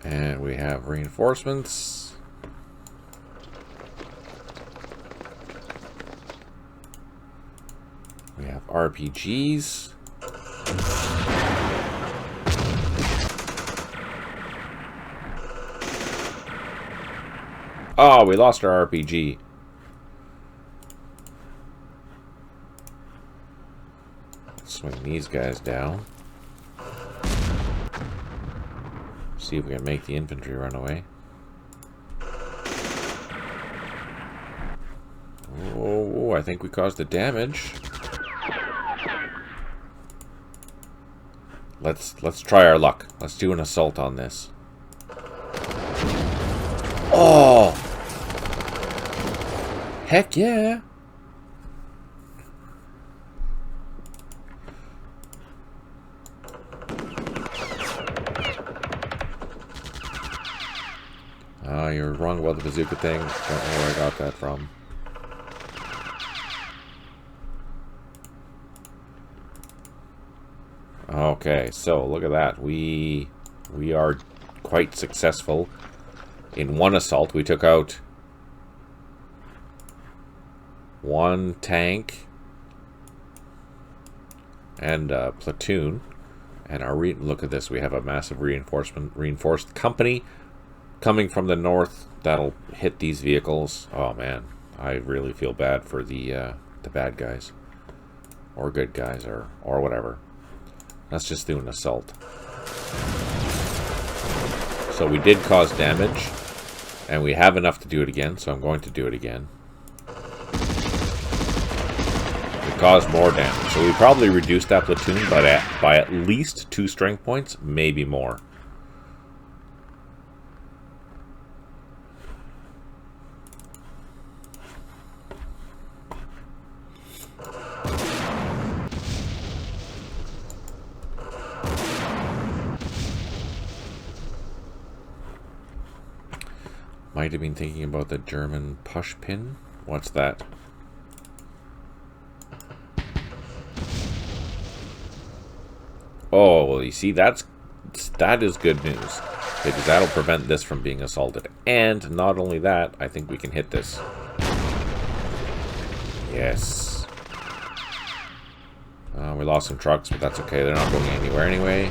And we have reinforcements. We have RPGs. Oh, we lost our RPG. Swing these guys down. See if we can make the infantry run away. Oh, I think we caused the damage. Let's try our luck. Let's do an assault on this. Oh! Heck yeah! You're wrong about the bazooka thing. Don't know where I got that from. Okay, so look at that. We are quite successful. In one assault, we took out 1 tank and a platoon. And look at this. We have a massive reinforced company coming from the north that'll hit these vehicles. Oh man, I really feel bad for the bad guys or good guys or whatever. Let's just do an assault. So we did cause damage, and we have enough to do it again, so I'm going to do it again. We caused more damage, so we probably reduced that platoon by at least 2 strength points, maybe more. Might have been thinking about the German push pin. What's that? Oh, well, you see, that is good news, because that'll prevent this from being assaulted. And not only that, I think we can hit this. Yes. We lost some trucks, but that's okay. They're not going anywhere anyway.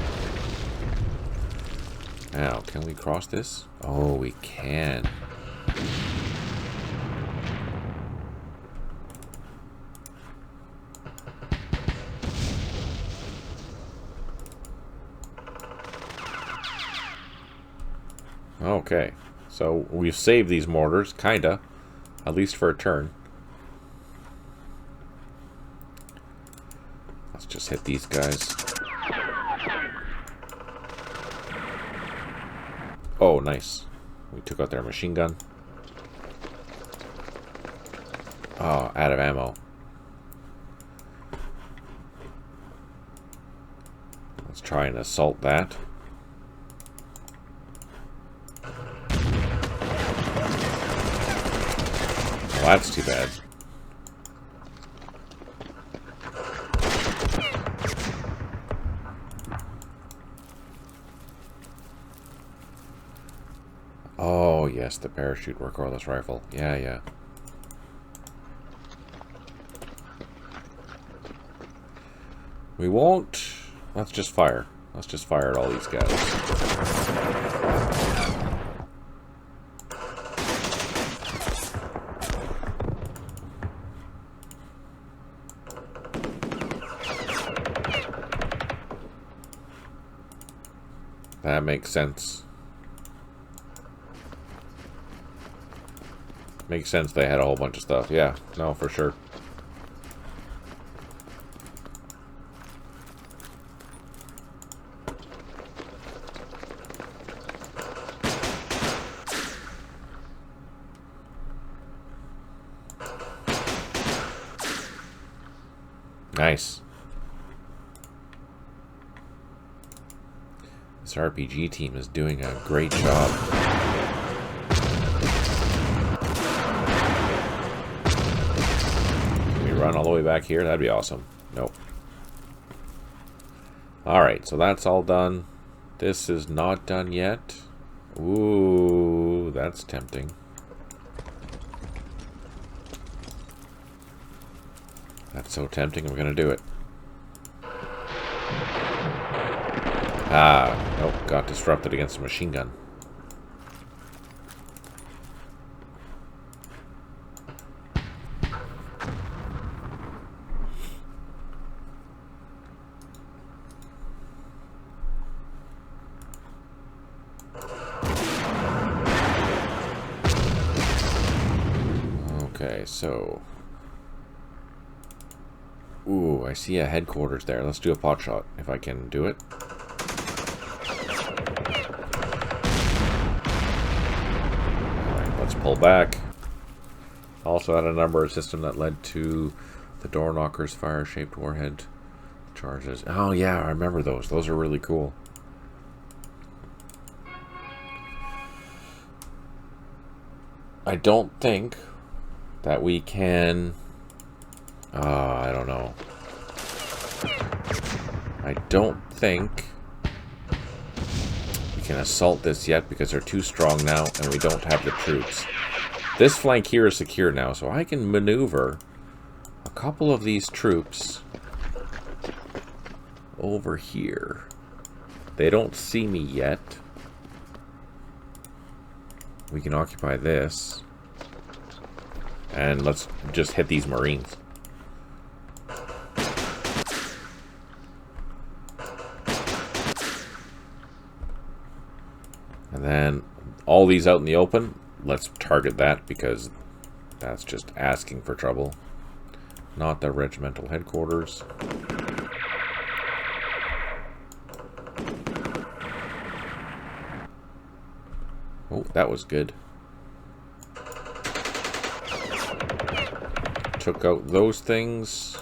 Now, can we cross this? Oh, we can. Okay, so we've saved these mortars, kinda. At least for a turn. Let's just hit these guys. Oh, nice. We took out their machine gun. Oh, out of ammo. Let's try and assault that. Well, that's too bad. Oh, yes, the parachute recoilless rifle. Yeah, yeah. We won't... Let's just fire. Let's just fire at all these guys. That makes sense. Makes sense they had a whole bunch of stuff. Yeah, no, for sure. Nice. This RPG team is doing a great job. Can we run all the way back here? That'd be awesome. Nope. Alright, so that's all done. This is not done yet. Ooh, that's tempting. That's so tempting, we're gonna do it. Ah, nope, got disrupted against a machine gun. Okay, so... Ooh, I see a headquarters there. Let's do a pot shot, if I can do it. Alright, let's pull back. Also had a number system that led to the door knocker's fire-shaped warhead charges. Oh yeah, I remember those. Those are really cool. I don't think that we can... I don't know. I don't think we can assault this yet because they're too strong now and we don't have the troops. This flank here is secure now, so I can maneuver a couple of these troops over here. They don't see me yet. We can occupy this. And let's just hit these Marines. And then all these out in the open, let's target that because that's just asking for trouble. Not the regimental headquarters. Oh, that was good. Took out those things.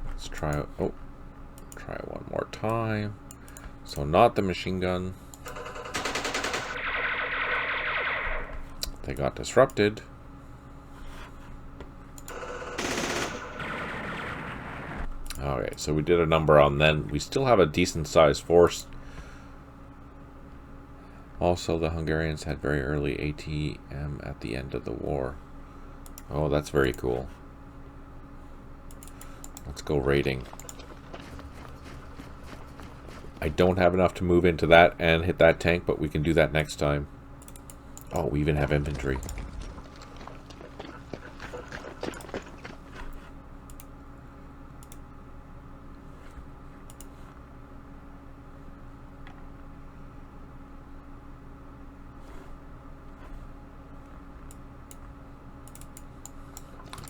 Let's try, oh, try it one more time. So not the machine gun. They got disrupted. Okay, so we did a number on them. We still have a decent sized force. Also, the Hungarians had very early ATM at the end of the war. Oh, that's very cool. Let's go raiding. I don't have enough to move into that and hit that tank, but we can do that next time. Oh, we even have infantry.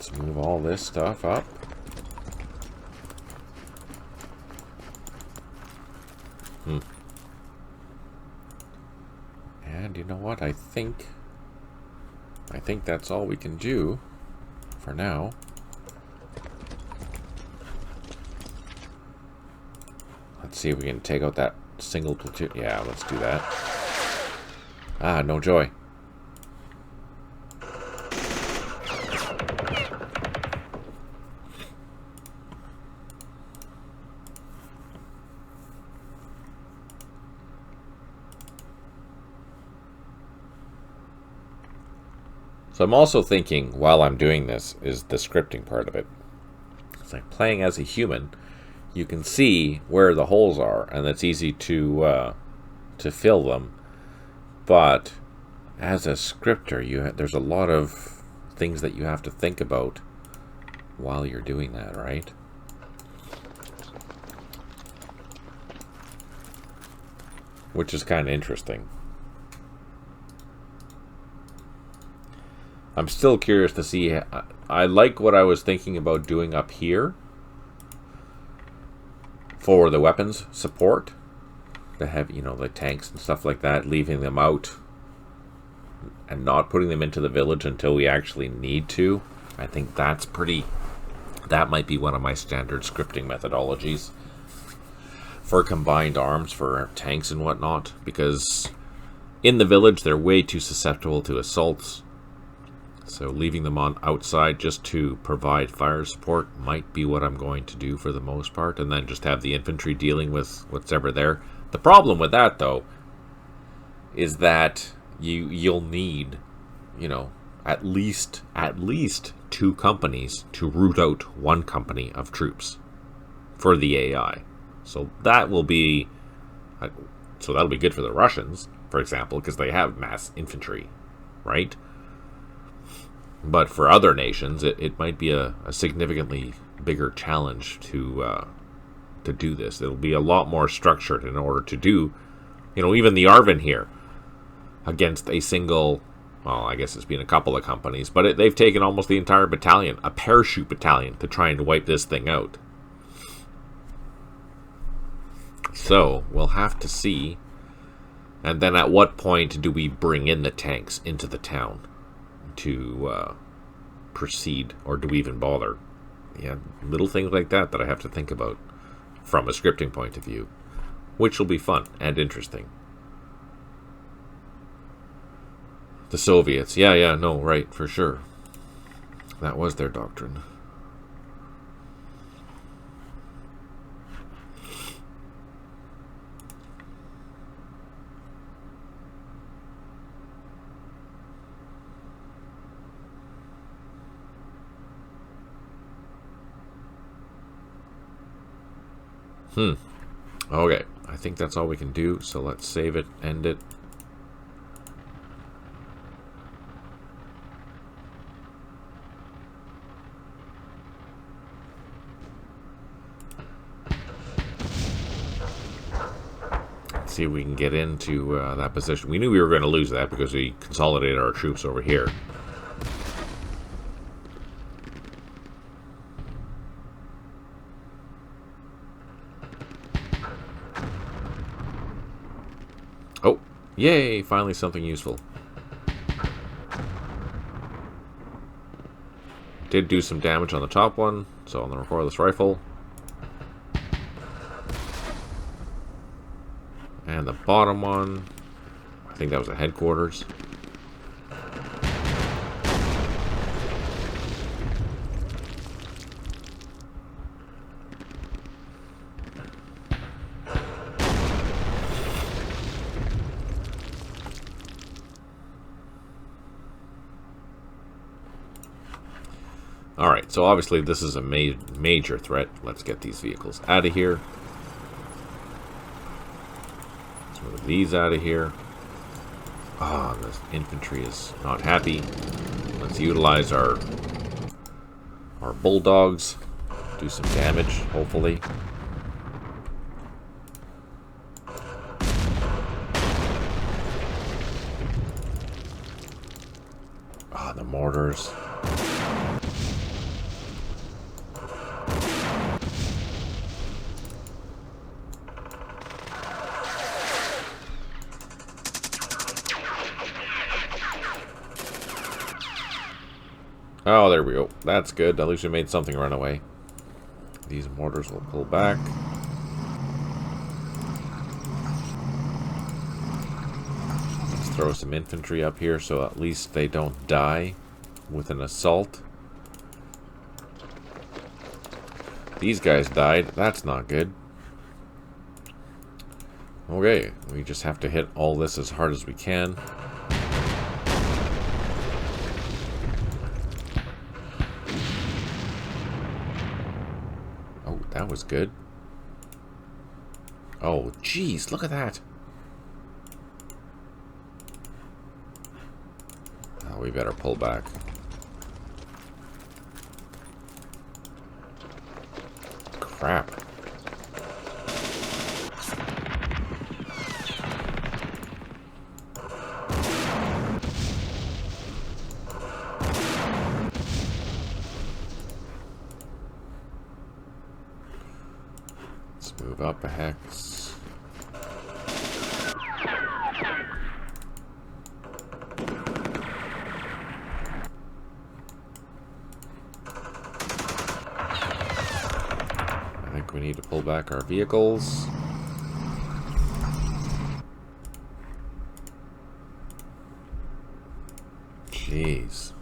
Let's move all this stuff up. And you know what? I think that's all we can do for now. Let's see if we can take out that single platoon. Yeah, let's do that. Ah, no joy. So I'm also thinking, while I'm doing this, is the scripting part of it. It's like playing as a human. You can see where the holes are, and it's easy to fill them. But as a scripter, there's a lot of things that you have to think about while you're doing that, right? Which is kind of interesting. I'm still curious to see. I like what I was thinking about doing up here for the weapons support. To have, the tanks and stuff like that, leaving them out and not putting them into the village until we actually need to. I think that might be one of my standard scripting methodologies for combined arms for tanks and whatnot, because in the village they're way too susceptible to assaults. So leaving them on outside just to provide fire support might be what I'm going to do for the most part, and then just have the infantry dealing with what's ever there. The problem with that, though, is that you'll need, at least 2 companies to root out 1 company of troops for the AI. So that'll be good for the Russians, for example, because they have mass infantry, right? But for other nations, it might be a significantly bigger challenge to do this. It'll be a lot more structured in order to do, even the ARVN here against a single, well, I guess it's been a couple of companies, but they've taken almost the entire battalion, a parachute battalion, to try and wipe this thing out. So we'll have to see. And then at what point do we bring in the tanks into the town to proceed, or do we even bother? Yeah, little things like that I have to think about from a scripting point of view, which will be fun and interesting. The Soviets, yeah, no, right, for sure. That was their doctrine. Okay, I think that's all we can do, so let's save it, end it. Let's see if we can get into that position. We knew we were going to lose that because we consolidated our troops over here. Oh, yay, finally something useful. Did do some damage on the top one, so on the recoilless rifle. And the bottom one, I think that was the headquarters. Alright, so obviously this is a major threat. Let's get these vehicles out of here. Let's move these out of here. Ah, this infantry is not happy. Let's utilize our bulldogs. Do some damage, hopefully. Ah, the mortars. Oh, there we go. That's good. At least we made something run away. These mortars will pull back. Let's throw some infantry up here so at least they don't die with an assault. These guys died. That's not good. Okay, we just have to hit all this as hard as we can. Oh, that was good. Oh, jeez, look at that. Oh, we better pull back. Crap. Let's move up a hex. I think we need to pull back our vehicles. Jeez.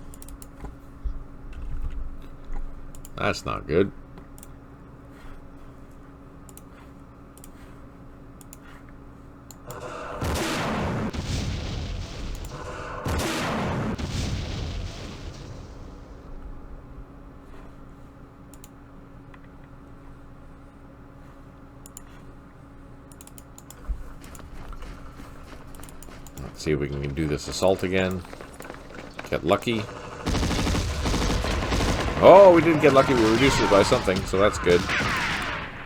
That's not good. Let's see if we can do this assault again. Get lucky. Oh, we didn't get lucky. We reduced it by something, so that's good.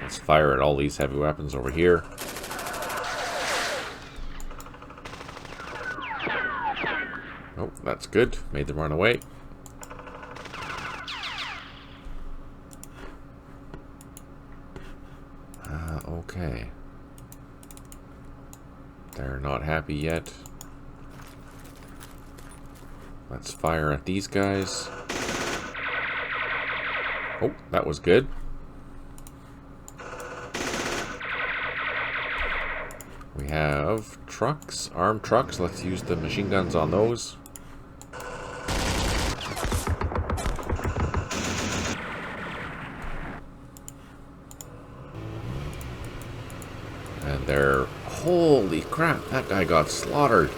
Let's fire at all these heavy weapons over here. Oh, that's good. Made them run away. Okay. They're not happy yet. Let's fire at these guys. Oh, that was good. We have trucks, armed trucks. Let's use the machine guns on those. And they're... Holy crap, that guy got slaughtered.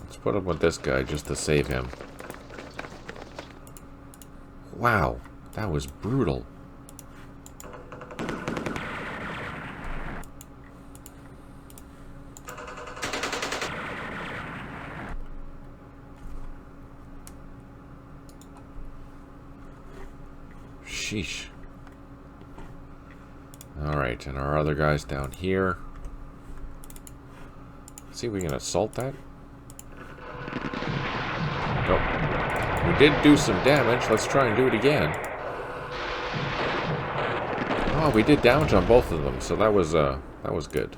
Let's put him with this guy just to save him. Wow, that was brutal. Sheesh. Alright, and our other guys down here. Let's see if we can assault that. Nope. We did do some damage. Let's try and do it again. Oh, we did damage on both of them, so that was good.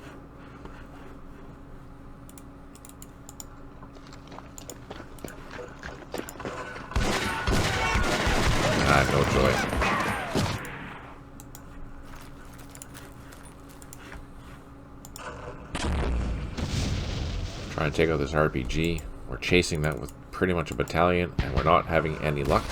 Ah, no joy. Trying to take out this RPG. We're chasing that with pretty much a battalion, and we're not having any luck.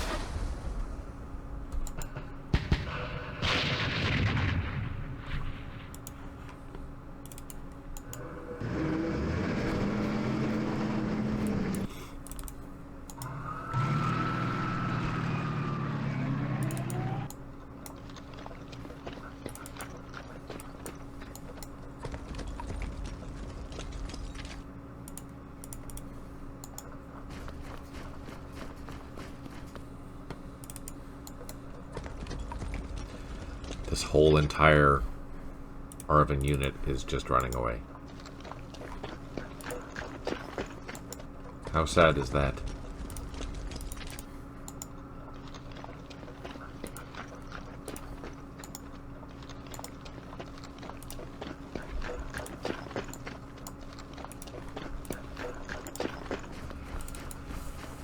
This whole entire ARVN unit is just running away. How sad is that?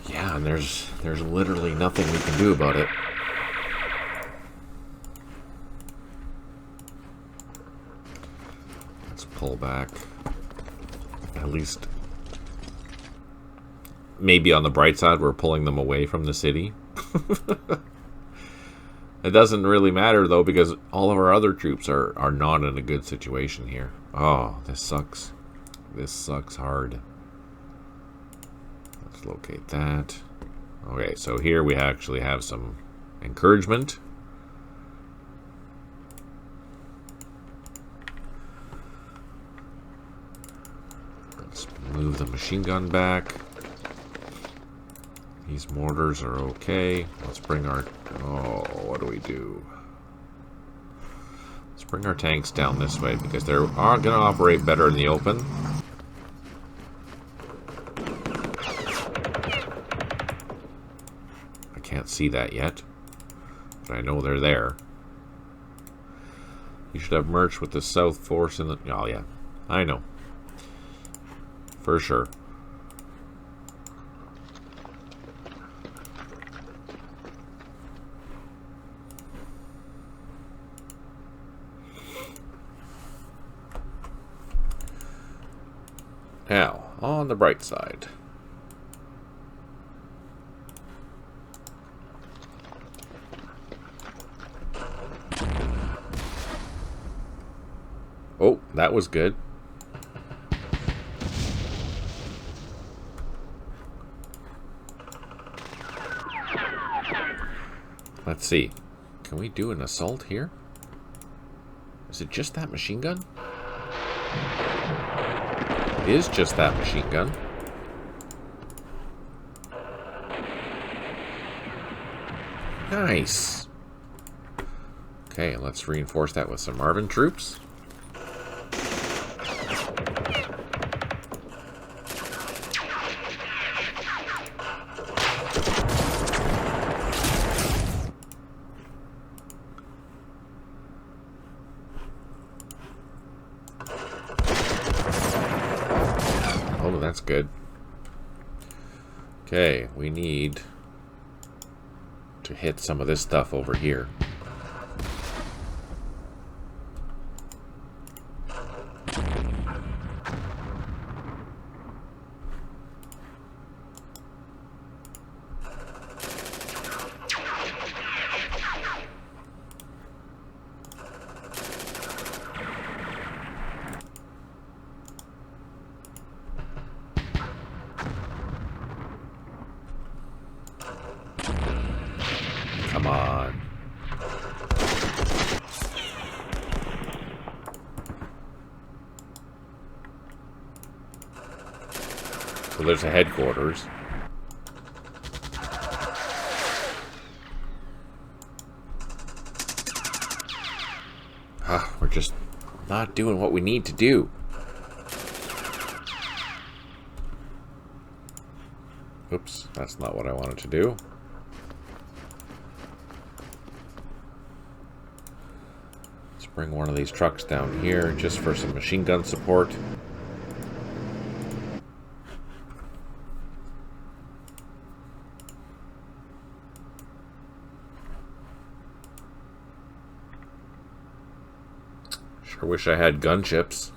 Yeah, and there's There's literally nothing we can do about it. Let's pull back. At least, maybe on the bright side, we're pulling them away from the city. It doesn't really matter, though, because all of our other troops are not in a good situation here. Oh, this sucks. This sucks hard. Let's locate that. Okay, so here we actually have some encouragement. Let's move the machine gun back. These mortars are okay. Let's bring our... Oh, what do we do? Let's bring our tanks down this way because they're going to operate better in the open. I can't see that yet, but I know they're there. You should have merged with the South Force in the... Oh, yeah. I know. For sure. Now, on the bright side. Oh, that was good. Let's see. Can we do an assault here? Is it just that machine gun? It is just that machine gun. Nice. Okay, let's reinforce that with some ARVN troops. Oh, that's good. Okay, we need to hit some of this stuff over here. Come on. So there's a headquarters. We're just not doing what we need to do. Oops, that's not what I wanted to do. Let's bring one of these trucks down here just for some machine gun support. Sure wish I had gunships.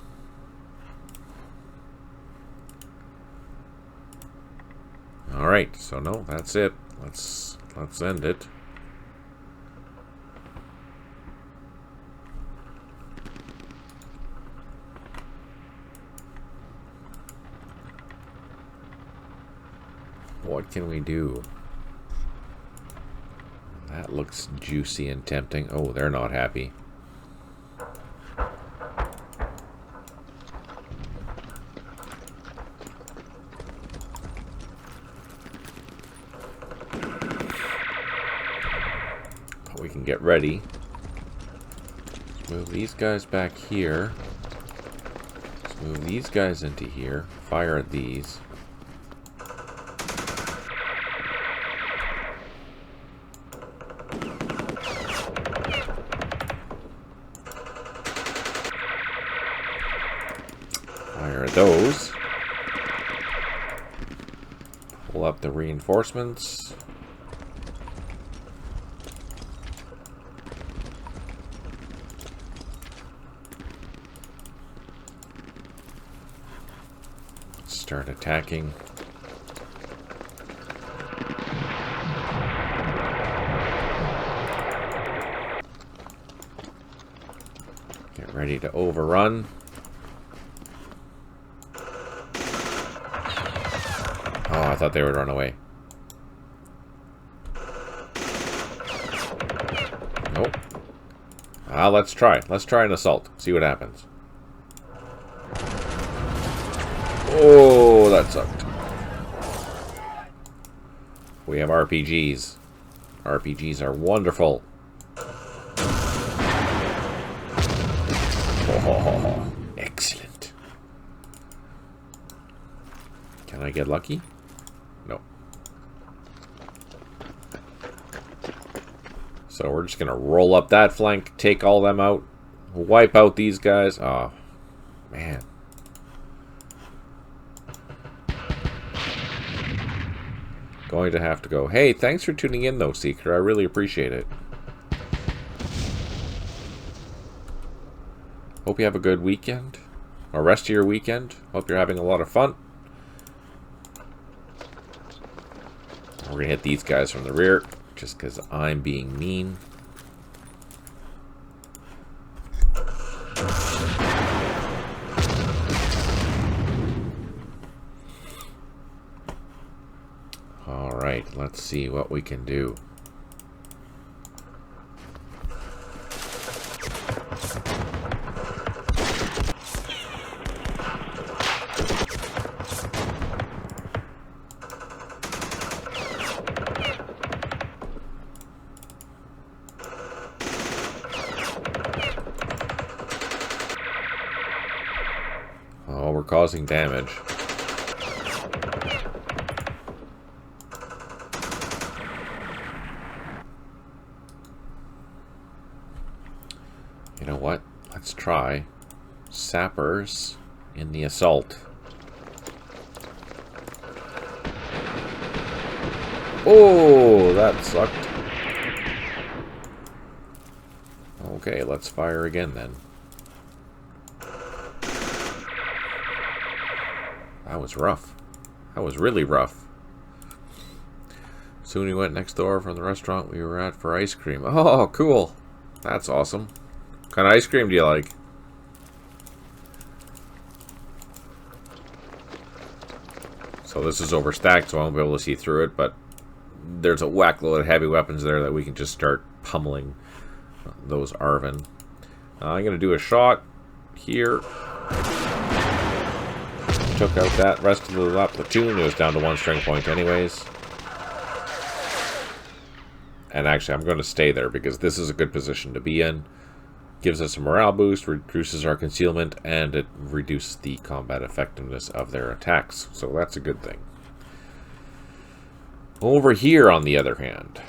Alright, so no, that's it. Let's end it. What can we do? That looks juicy and tempting. Oh, they're not happy. We can get ready. Let's move these guys back here. Let's move these guys into here. Fire at these. Fire at those. Pull up the reinforcements. start attacking. Get ready to overrun. Oh, I thought they would run away. Nope. Let's try. Let's try an assault. See what happens. Oh, that sucked. We have RPGs. RPGs are wonderful. Oh, excellent. Can I get lucky? No. So we're just going to roll up that flank, take all them out, wipe out these guys. Oh, man. Going to have to go. Hey, thanks for tuning in, though, Seeker. I really appreciate it. Hope you have a good weekend. Or rest of your weekend. Hope you're having a lot of fun. We're going to hit these guys from the rear. Just because I'm being mean. Alright, let's see what we can do. Oh, we're causing damage. You know what? Let's try sappers in the assault. Oh, that sucked. Okay, let's fire again then. That was rough. That was really rough. Soon we went next door from the restaurant we were at for ice cream. Oh, cool. That's awesome. What kind of ice cream do you like? So this is overstacked, so I won't be able to see through it, but there's a whack load of heavy weapons there that we can just start pummeling those ARVN. I'm going to do a shot here. Took out that rest of the platoon. It was down to one strength point anyways. And actually, I'm going to stay there because this is a good position to be in. Gives us a morale boost, reduces our concealment, and it reduces the combat effectiveness of their attacks. So that's a good thing. Over here, on the other hand.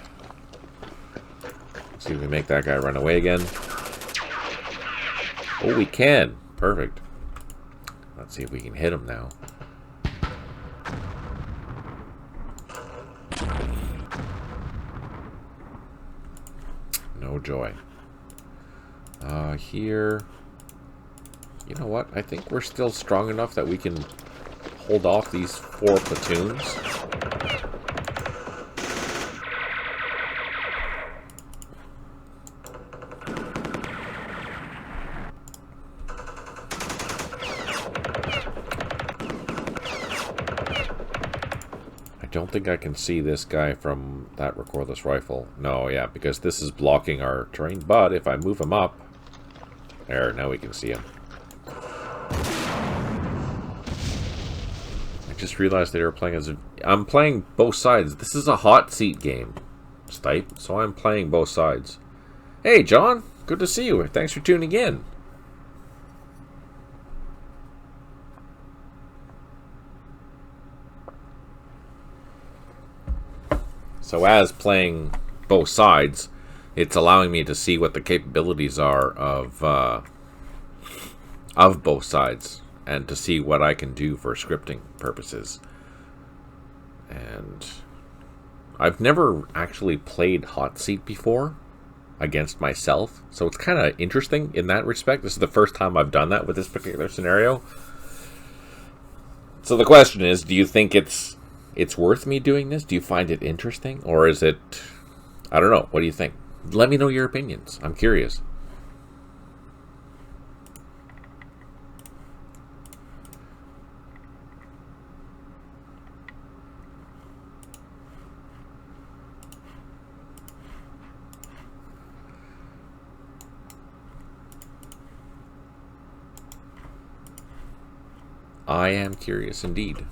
See if we make that guy run away again. Oh, we can. Perfect. Let's see if we can hit him now. No joy. Here. You know what? I think we're still strong enough that we can hold off these 4 platoons. I don't think I can see this guy from that recordless rifle. No, yeah, because this is blocking our terrain. But if I move him up, there, now we can see him. I just realized they were playing as I'm playing both sides. This is a hot seat game, Stipe, so I'm playing both sides. Hey, John, good to see you. Thanks for tuning in. So as playing both sides, it's allowing me to see what the capabilities are of both sides and to see what I can do for scripting purposes. And I've never actually played hot seat before against myself, so it's kind of interesting in that respect. This is the first time I've done that with this particular scenario. So the question is, do you think it's worth me doing this? Do you find it interesting? Or is it... I don't know. What do you think? Let me know your opinions. I'm curious. I am curious indeed.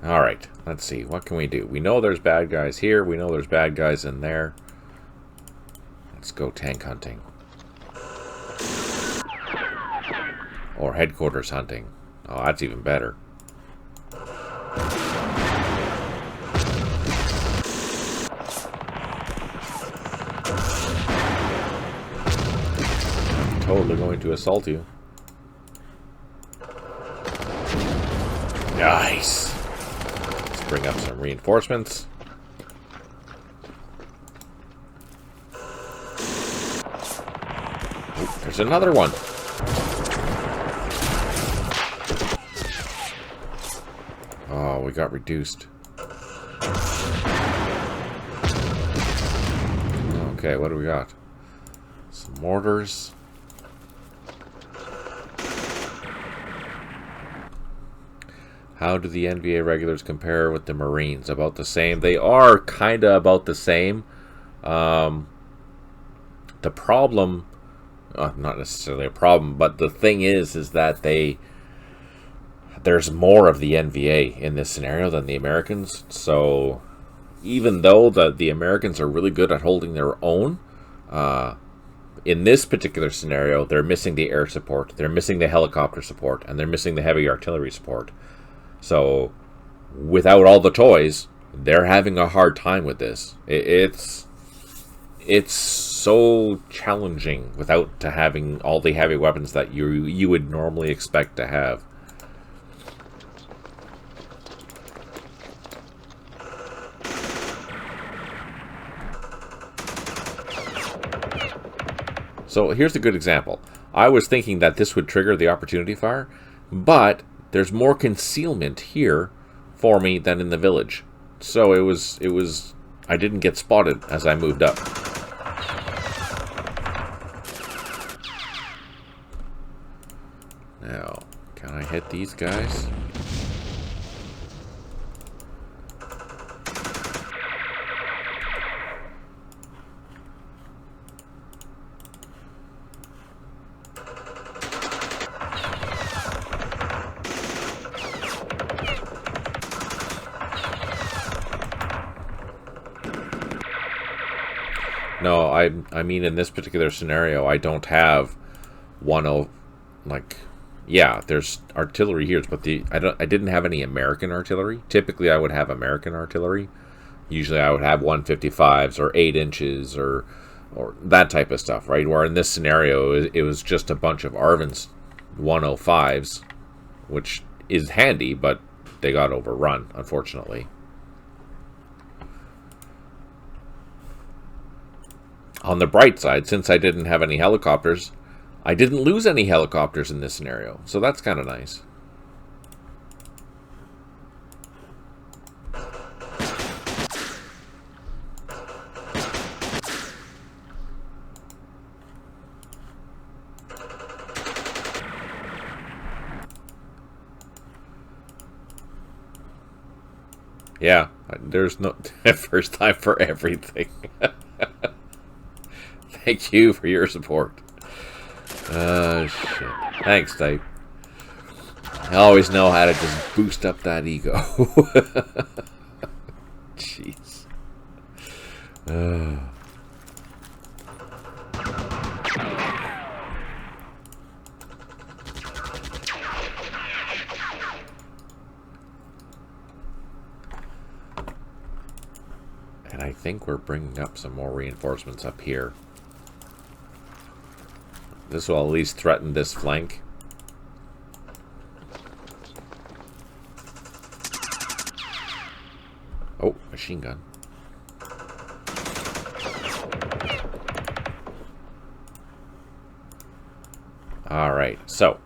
Alright, let's see. What can we do? We know there's bad guys here. We know there's bad guys in there. Let's go tank hunting. Or headquarters hunting. Oh, that's even better. Totally going to assault you. Nice. Let's bring up some reinforcements. Ooh, there's another one. Oh, we got reduced. Okay, what do we got? Some mortars. How do the NVA regulars compare with the Marines? About the same. They are kind of about the same. The problem, not necessarily a problem, but the thing is that there's more of the NVA in this scenario than the Americans. So even though the Americans are really good at holding their own, in this particular scenario, they're missing the air support, they're missing the helicopter support, and they're missing the heavy artillery support. So, without all the toys, they're having a hard time with this. It's so challenging without having all the heavy weapons that you would normally expect to have. So here's a good example. I was thinking that this would trigger the opportunity fire, but there's more concealment here for me than in the village. So it was I didn't get spotted as I moved up. Now, can I hit these guys? No, I mean in this particular scenario, I don't have yeah, there's artillery here, but I didn't have any American artillery. Typically, I would have American artillery. Usually, I would have 155s or 8 inches or that type of stuff, right? Where in this scenario, it was just a bunch of ARVN's 105s, which is handy, but they got overrun, unfortunately. On the bright side, since I didn't have any helicopters, I didn't lose any helicopters in this scenario. So that's kind of nice. Yeah, there's no first time for everything. Thank you for your support. Shit. Thanks, Type. I always know how to just boost up that ego. Jeez. And I think we're bringing up some more reinforcements up here. This will at least threaten this flank. Oh, machine gun. Alright, so.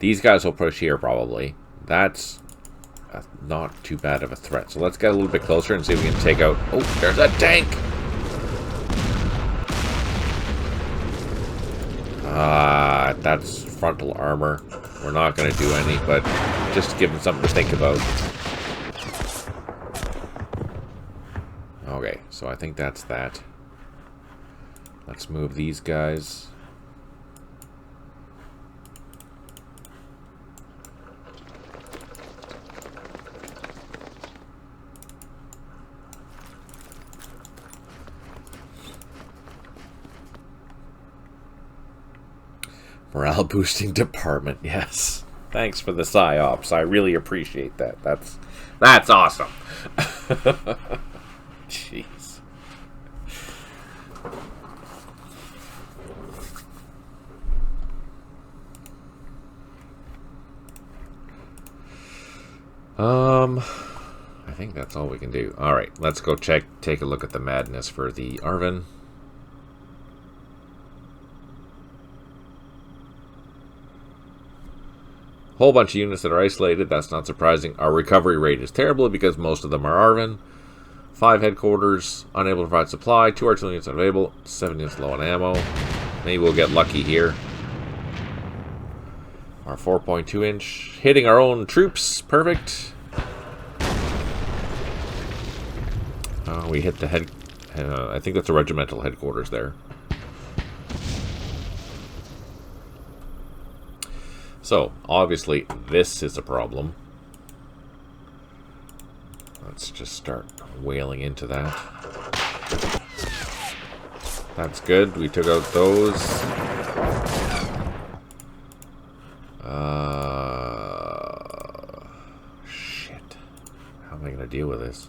These guys will push here, probably. That's not too bad of a threat. So let's get a little bit closer and see if we can take out... Oh, there's a tank! That's frontal armor. We're not going to do any, but just give them something to think about. Okay, so I think that's that. Let's move these guys. Morale boosting department, yes. Thanks for the psyops. I really appreciate that. That's awesome. Jeez. I think that's all we can do. All right, let's go take a look at the madness for the ARVN. Whole bunch of units that are isolated. That's not surprising. Our recovery rate is terrible because most of them are ARVN. 5 headquarters, unable to provide supply. 2 artillery units unavailable. 7 units low on ammo. Maybe we'll get lucky here. Our 4.2 inch. Hitting our own troops. Perfect. We hit the head... I think that's a regimental headquarters there. So, obviously, this is a problem. Let's just start whaling into that. That's good. We took out those. Shit. How am I going to deal with this?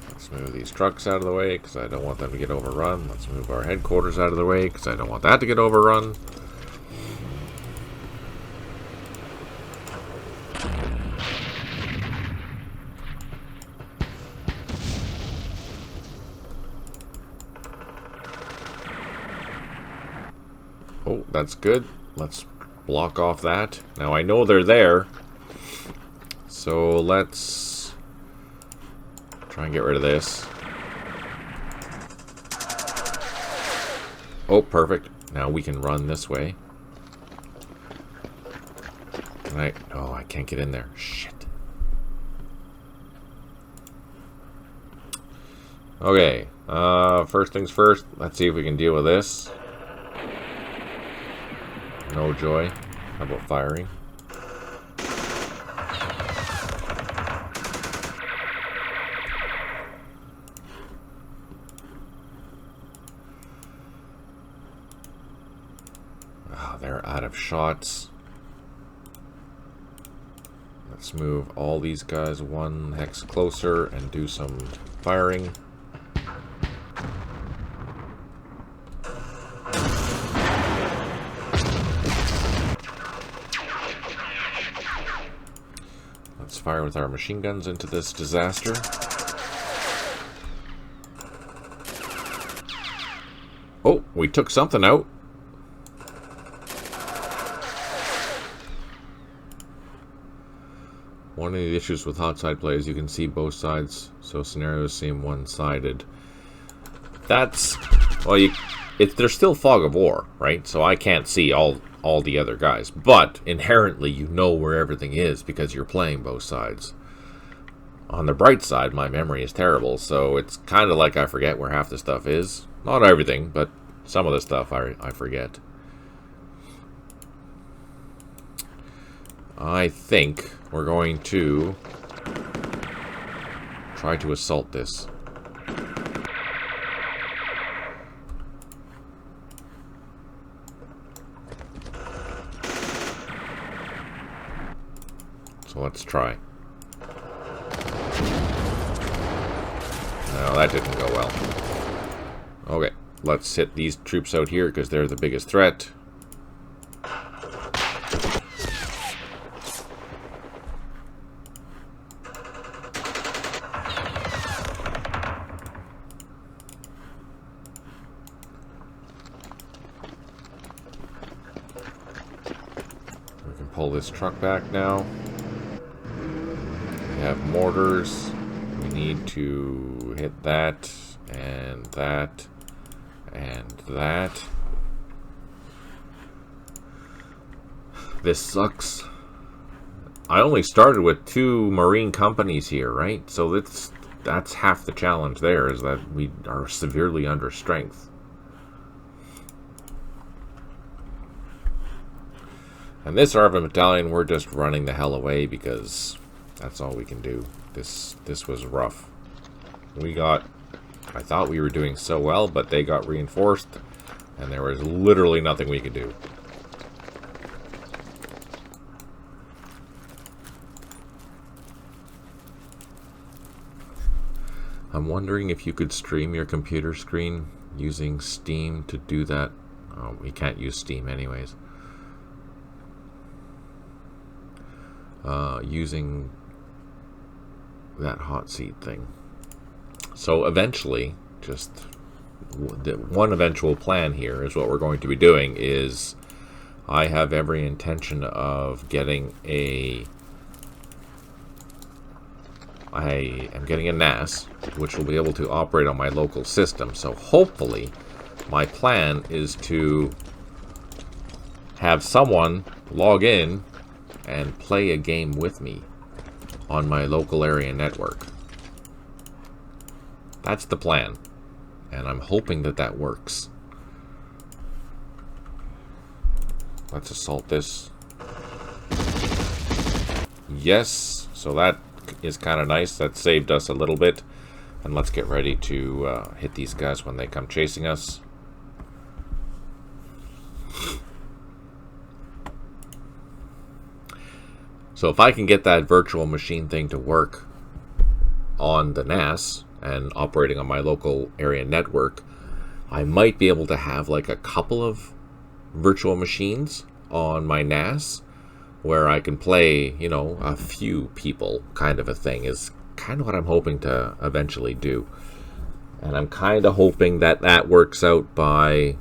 Let's move these trucks out of the way because I don't want them to get overrun. Let's move our headquarters out of the way because I don't want that to get overrun. Oh, that's good. Let's block off that. Now I know they're there, so let's try and get rid of this. Oh, perfect. Now we can run this way. Can I? Oh, I can't get in there. Shit. Okay. First things first. Let's see if we can deal with this. No joy. How about firing? Oh, they're out of shots. Let's move all these guys 1 hex closer and do some firing. Let's fire with our machine guns into this disaster. Oh, we took something out. One of the issues with hot side play is you can see both sides, so scenarios seem one-sided. That's, well, there's still fog of war, right? So I can't see all the other guys, but inherently you know where everything is because you're playing both sides. On the bright side, my memory is terrible, so it's kind of like I forget where half the stuff is. Not everything, but some of the stuff I forget. I think we're going to try to assault this. So let's try. that didn't go well. Okay, let's hit these troops out here because they're the biggest threat. We can pull this truck back now. We have mortars. We need to hit that and that and that. This sucks. I only started with 2 marine companies here, right? So that's half the challenge there, is that we are severely under strength. And this ARVN battalion, we're just running the hell away because that's all we can do. This was rough. I thought we were doing so well, but they got reinforced, and there was literally nothing we could do. I'm wondering if you could stream your computer screen using Steam to do that. Oh, we can't use Steam anyways. Using that hot seat thing. So eventually, just one eventual plan here is what we're going to be doing is I have every intention of getting I am getting a NAS, which will be able to operate on my local system. So hopefully, my plan is to have someone log in and play a game with me on my local area network. That's the plan, and I'm hoping that that works. Let's assault this. Yes, so that is kind of nice. That saved us a little bit. And let's get ready to hit these guys when they come chasing us. So if I can get that virtual machine thing to work on the NAS and operating on my local area network, I might be able to have like a couple of virtual machines on my NAS where I can play, you know, a few people kind of a thing is kind of what I'm hoping to eventually do. And I'm kind of hoping that that works out by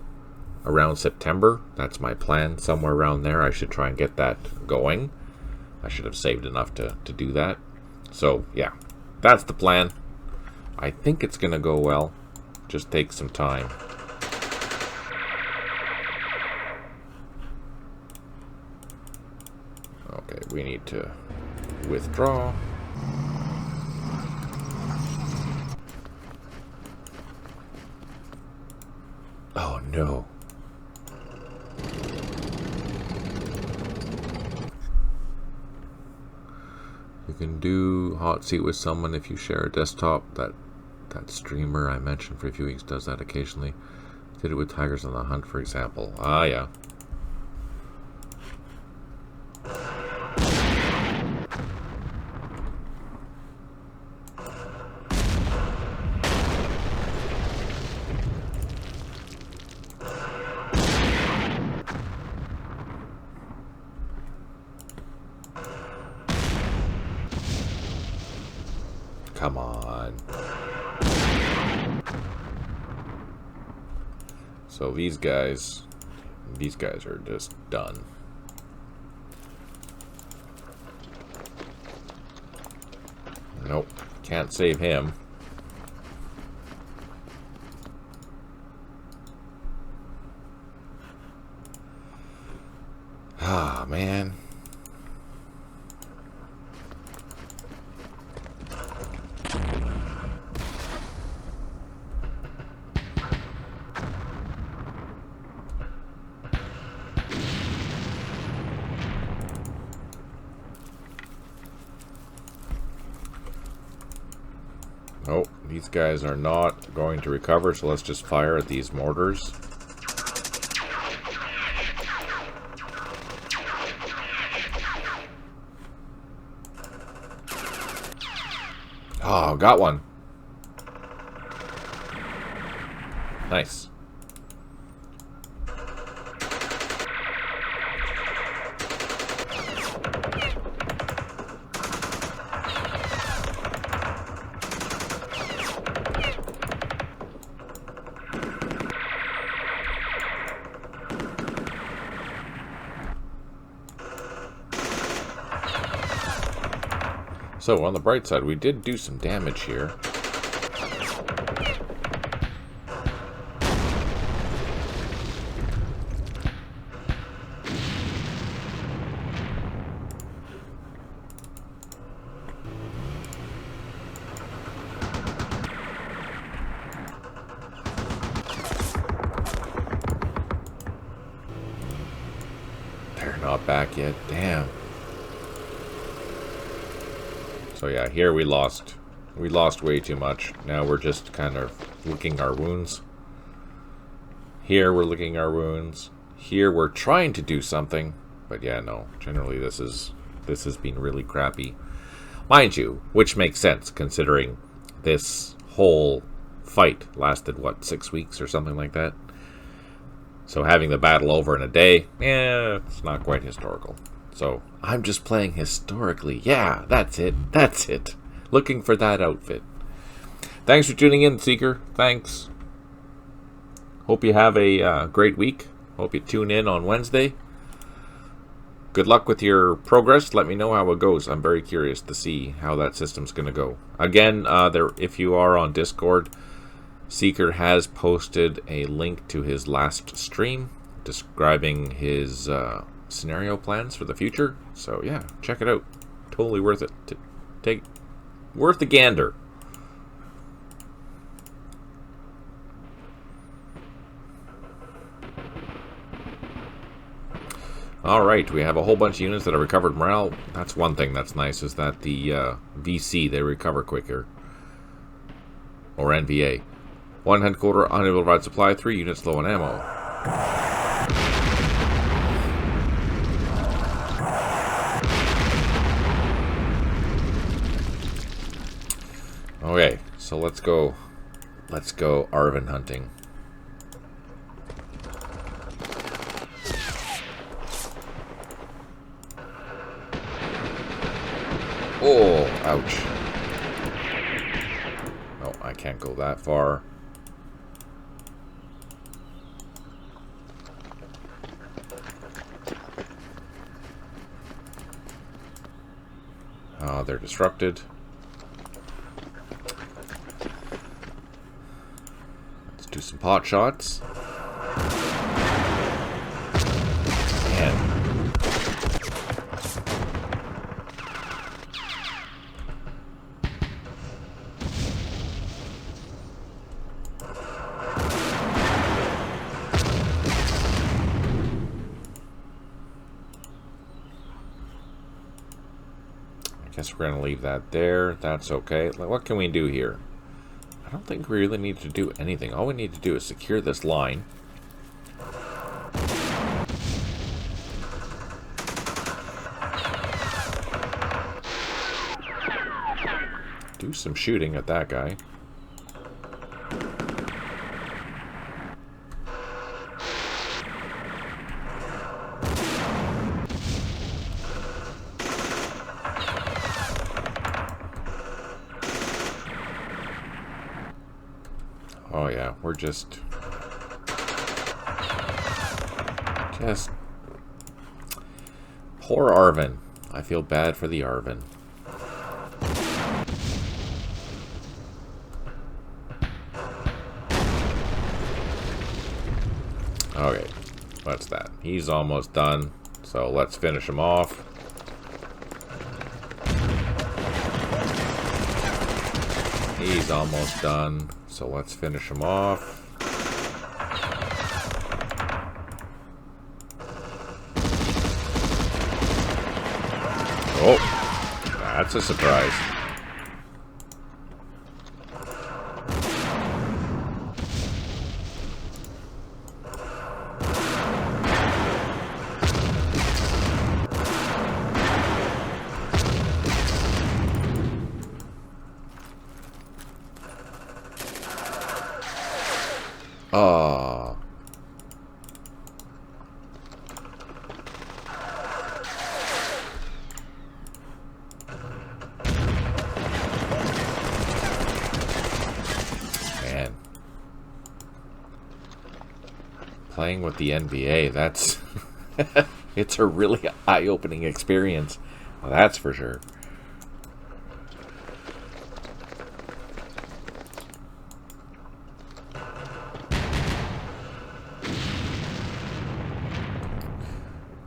around September. That's my plan. Somewhere around there I should try and get that going. I should have saved enough to do that. So, yeah, that's the plan. I think it's going to go well. Just take some time. Okay, we need to withdraw. Oh, no. You can do hot seat with someone if you share a desktop. That streamer I mentioned for a few weeks does that occasionally. Did it with Tigers on the Hunt, for example. Ah, yeah. Come on. So these guys are just done. Nope, can't save him. Ah, man. Oh, these guys are not going to recover, so let's just fire at these mortars. Oh, got one. Nice. So, on the bright side, we did do some damage here. They're not back yet. Damn. So yeah, here we lost way too much. Now we're just kind of licking our wounds. Here we're licking our wounds. Here we're trying to do something, but yeah, no. Generally this has been really crappy. Mind you, which makes sense considering this whole fight lasted what, 6 weeks or something like that. So having the battle over in a day, it's not quite historical. So, I'm just playing historically. Yeah, that's it. That's it. Looking for that outfit. Thanks for tuning in, Seeker. Thanks. Hope you have a great week. Hope you tune in on Wednesday. Good luck with your progress. Let me know how it goes. I'm very curious to see how that system's going to go. Again, if you are on Discord, Seeker has posted a link to his last stream describing his scenario plans for the future. So yeah, check it out. Totally worth it. Worth the gander. Alright, we have a whole bunch of units that have recovered morale. That's one thing that's nice, is that the VC, they recover quicker. Or NVA. 1 headquarter, unable to provide supply, 3 units low on ammo. Okay, so let's go ARVN hunting. Oh, ouch. Oh, I can't go that far. They're disrupted. Let's do some pot shots. Man. Guess we're going to leave that there. That's okay. What can we do here? I don't think we really need to do anything. All we need to do is secure this line. Do some shooting at that guy. Oh yeah, we're just poor ARVN. I feel bad for the ARVN. Okay, what's that? He's almost done, so let's finish him off. He's almost done, so let's finish him off. Oh, that's a surprise. playing with the NBA, that's... it's a really eye-opening experience. Well, that's for sure.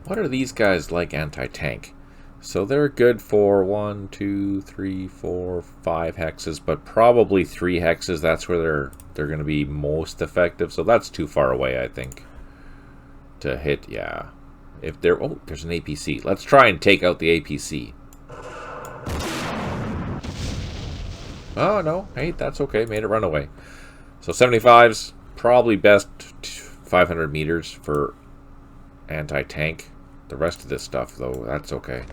What are these guys like anti-tank? So they're good for 1, 2, 3, 4, 5 hexes, but probably 3 hexes. That's where they're going to be most effective. So that's too far away, I think, to hit. Yeah. If they're... Oh, there's an APC. Let's try and take out the APC. Oh, no. Hey, that's okay. Made it run away. So 75's probably best 500 meters for anti-tank. The rest of this stuff, though, that's okay.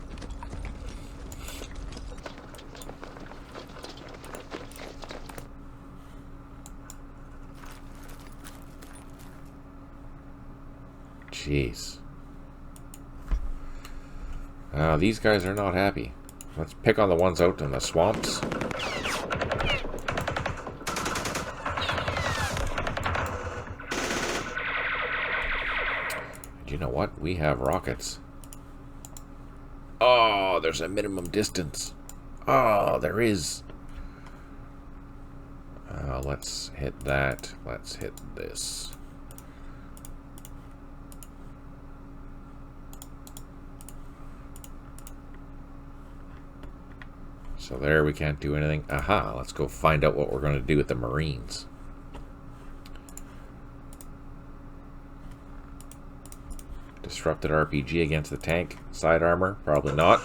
Jeez. These guys are not happy. Let's pick on the ones out in the swamps. You know what? We have rockets. Oh, there's a minimum distance. Oh, there is. Let's hit that. Let's hit this. So there, we can't do anything. Aha, let's go find out what we're going to do with the Marines. Disrupted RPG against the tank. Side armor? Probably not.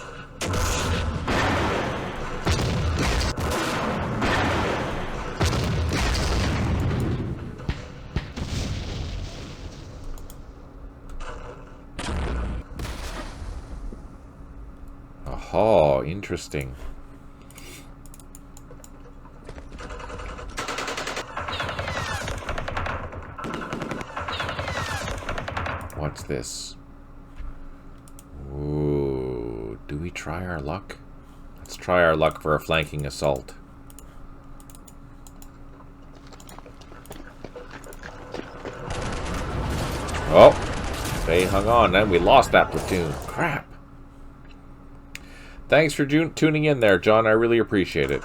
Oh, interesting. What's this? Ooh, do we try our luck? Let's try our luck for a flanking assault. Oh, they hung on and we lost that platoon. Crap. Thanks for tuning in there, John. I really appreciate it.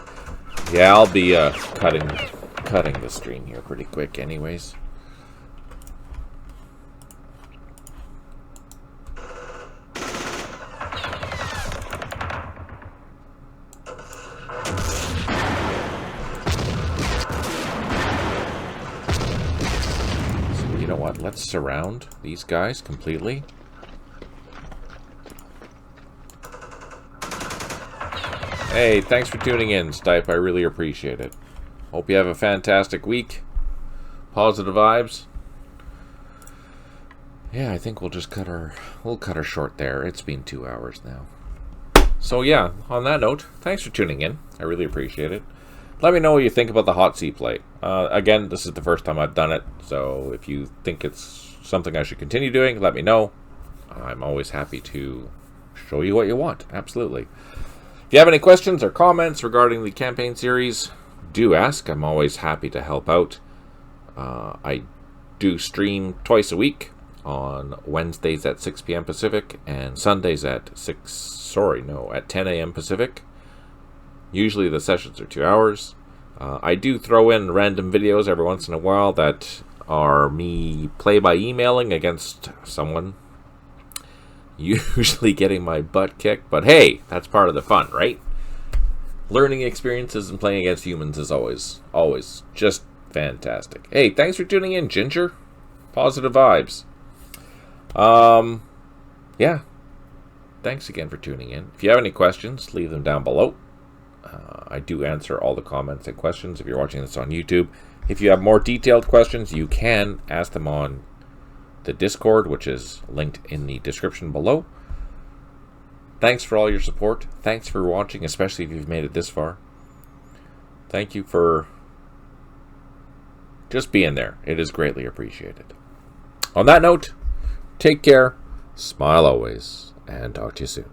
Yeah, I'll be cutting the stream here pretty quick anyways. You know what? Let's surround these guys completely. Hey, thanks for tuning in, Stipe. I really appreciate it. Hope you have a fantastic week. Positive vibes. Yeah, I think we'll just cut her short there. It's been 2 hours now. So yeah, on that note, thanks for tuning in. I really appreciate it. Let me know what you think about the hot seat play. Again, this is the first time I've done it, so if you think it's something I should continue doing, let me know. I'm always happy to show you what you want. Absolutely. If you have any questions or comments regarding the campaign series, do ask. I'm always happy to help out. I do stream twice a week on Wednesdays at 6 p.m. Pacific and Sundays at 10 a.m. Pacific. Usually the sessions are 2 hours. I do throw in random videos every once in a while that are me play by emailing against someone. Usually getting my butt kicked, but hey, that's part of the fun, right? Learning experiences and playing against humans is always just fantastic. Hey, thanks for tuning in, Ginger. Positive vibes. Yeah. Thanks again for tuning in. If you have any questions, leave them down below. I do answer all the comments and questions if you're watching this on YouTube. If you have more detailed questions, you can ask them on the Discord, which is linked in the description below. Thanks for all your support. Thanks for watching, especially if you've made it this far. Thank you for just being there. It is greatly appreciated. On that note, take care, smile always, and talk to you soon.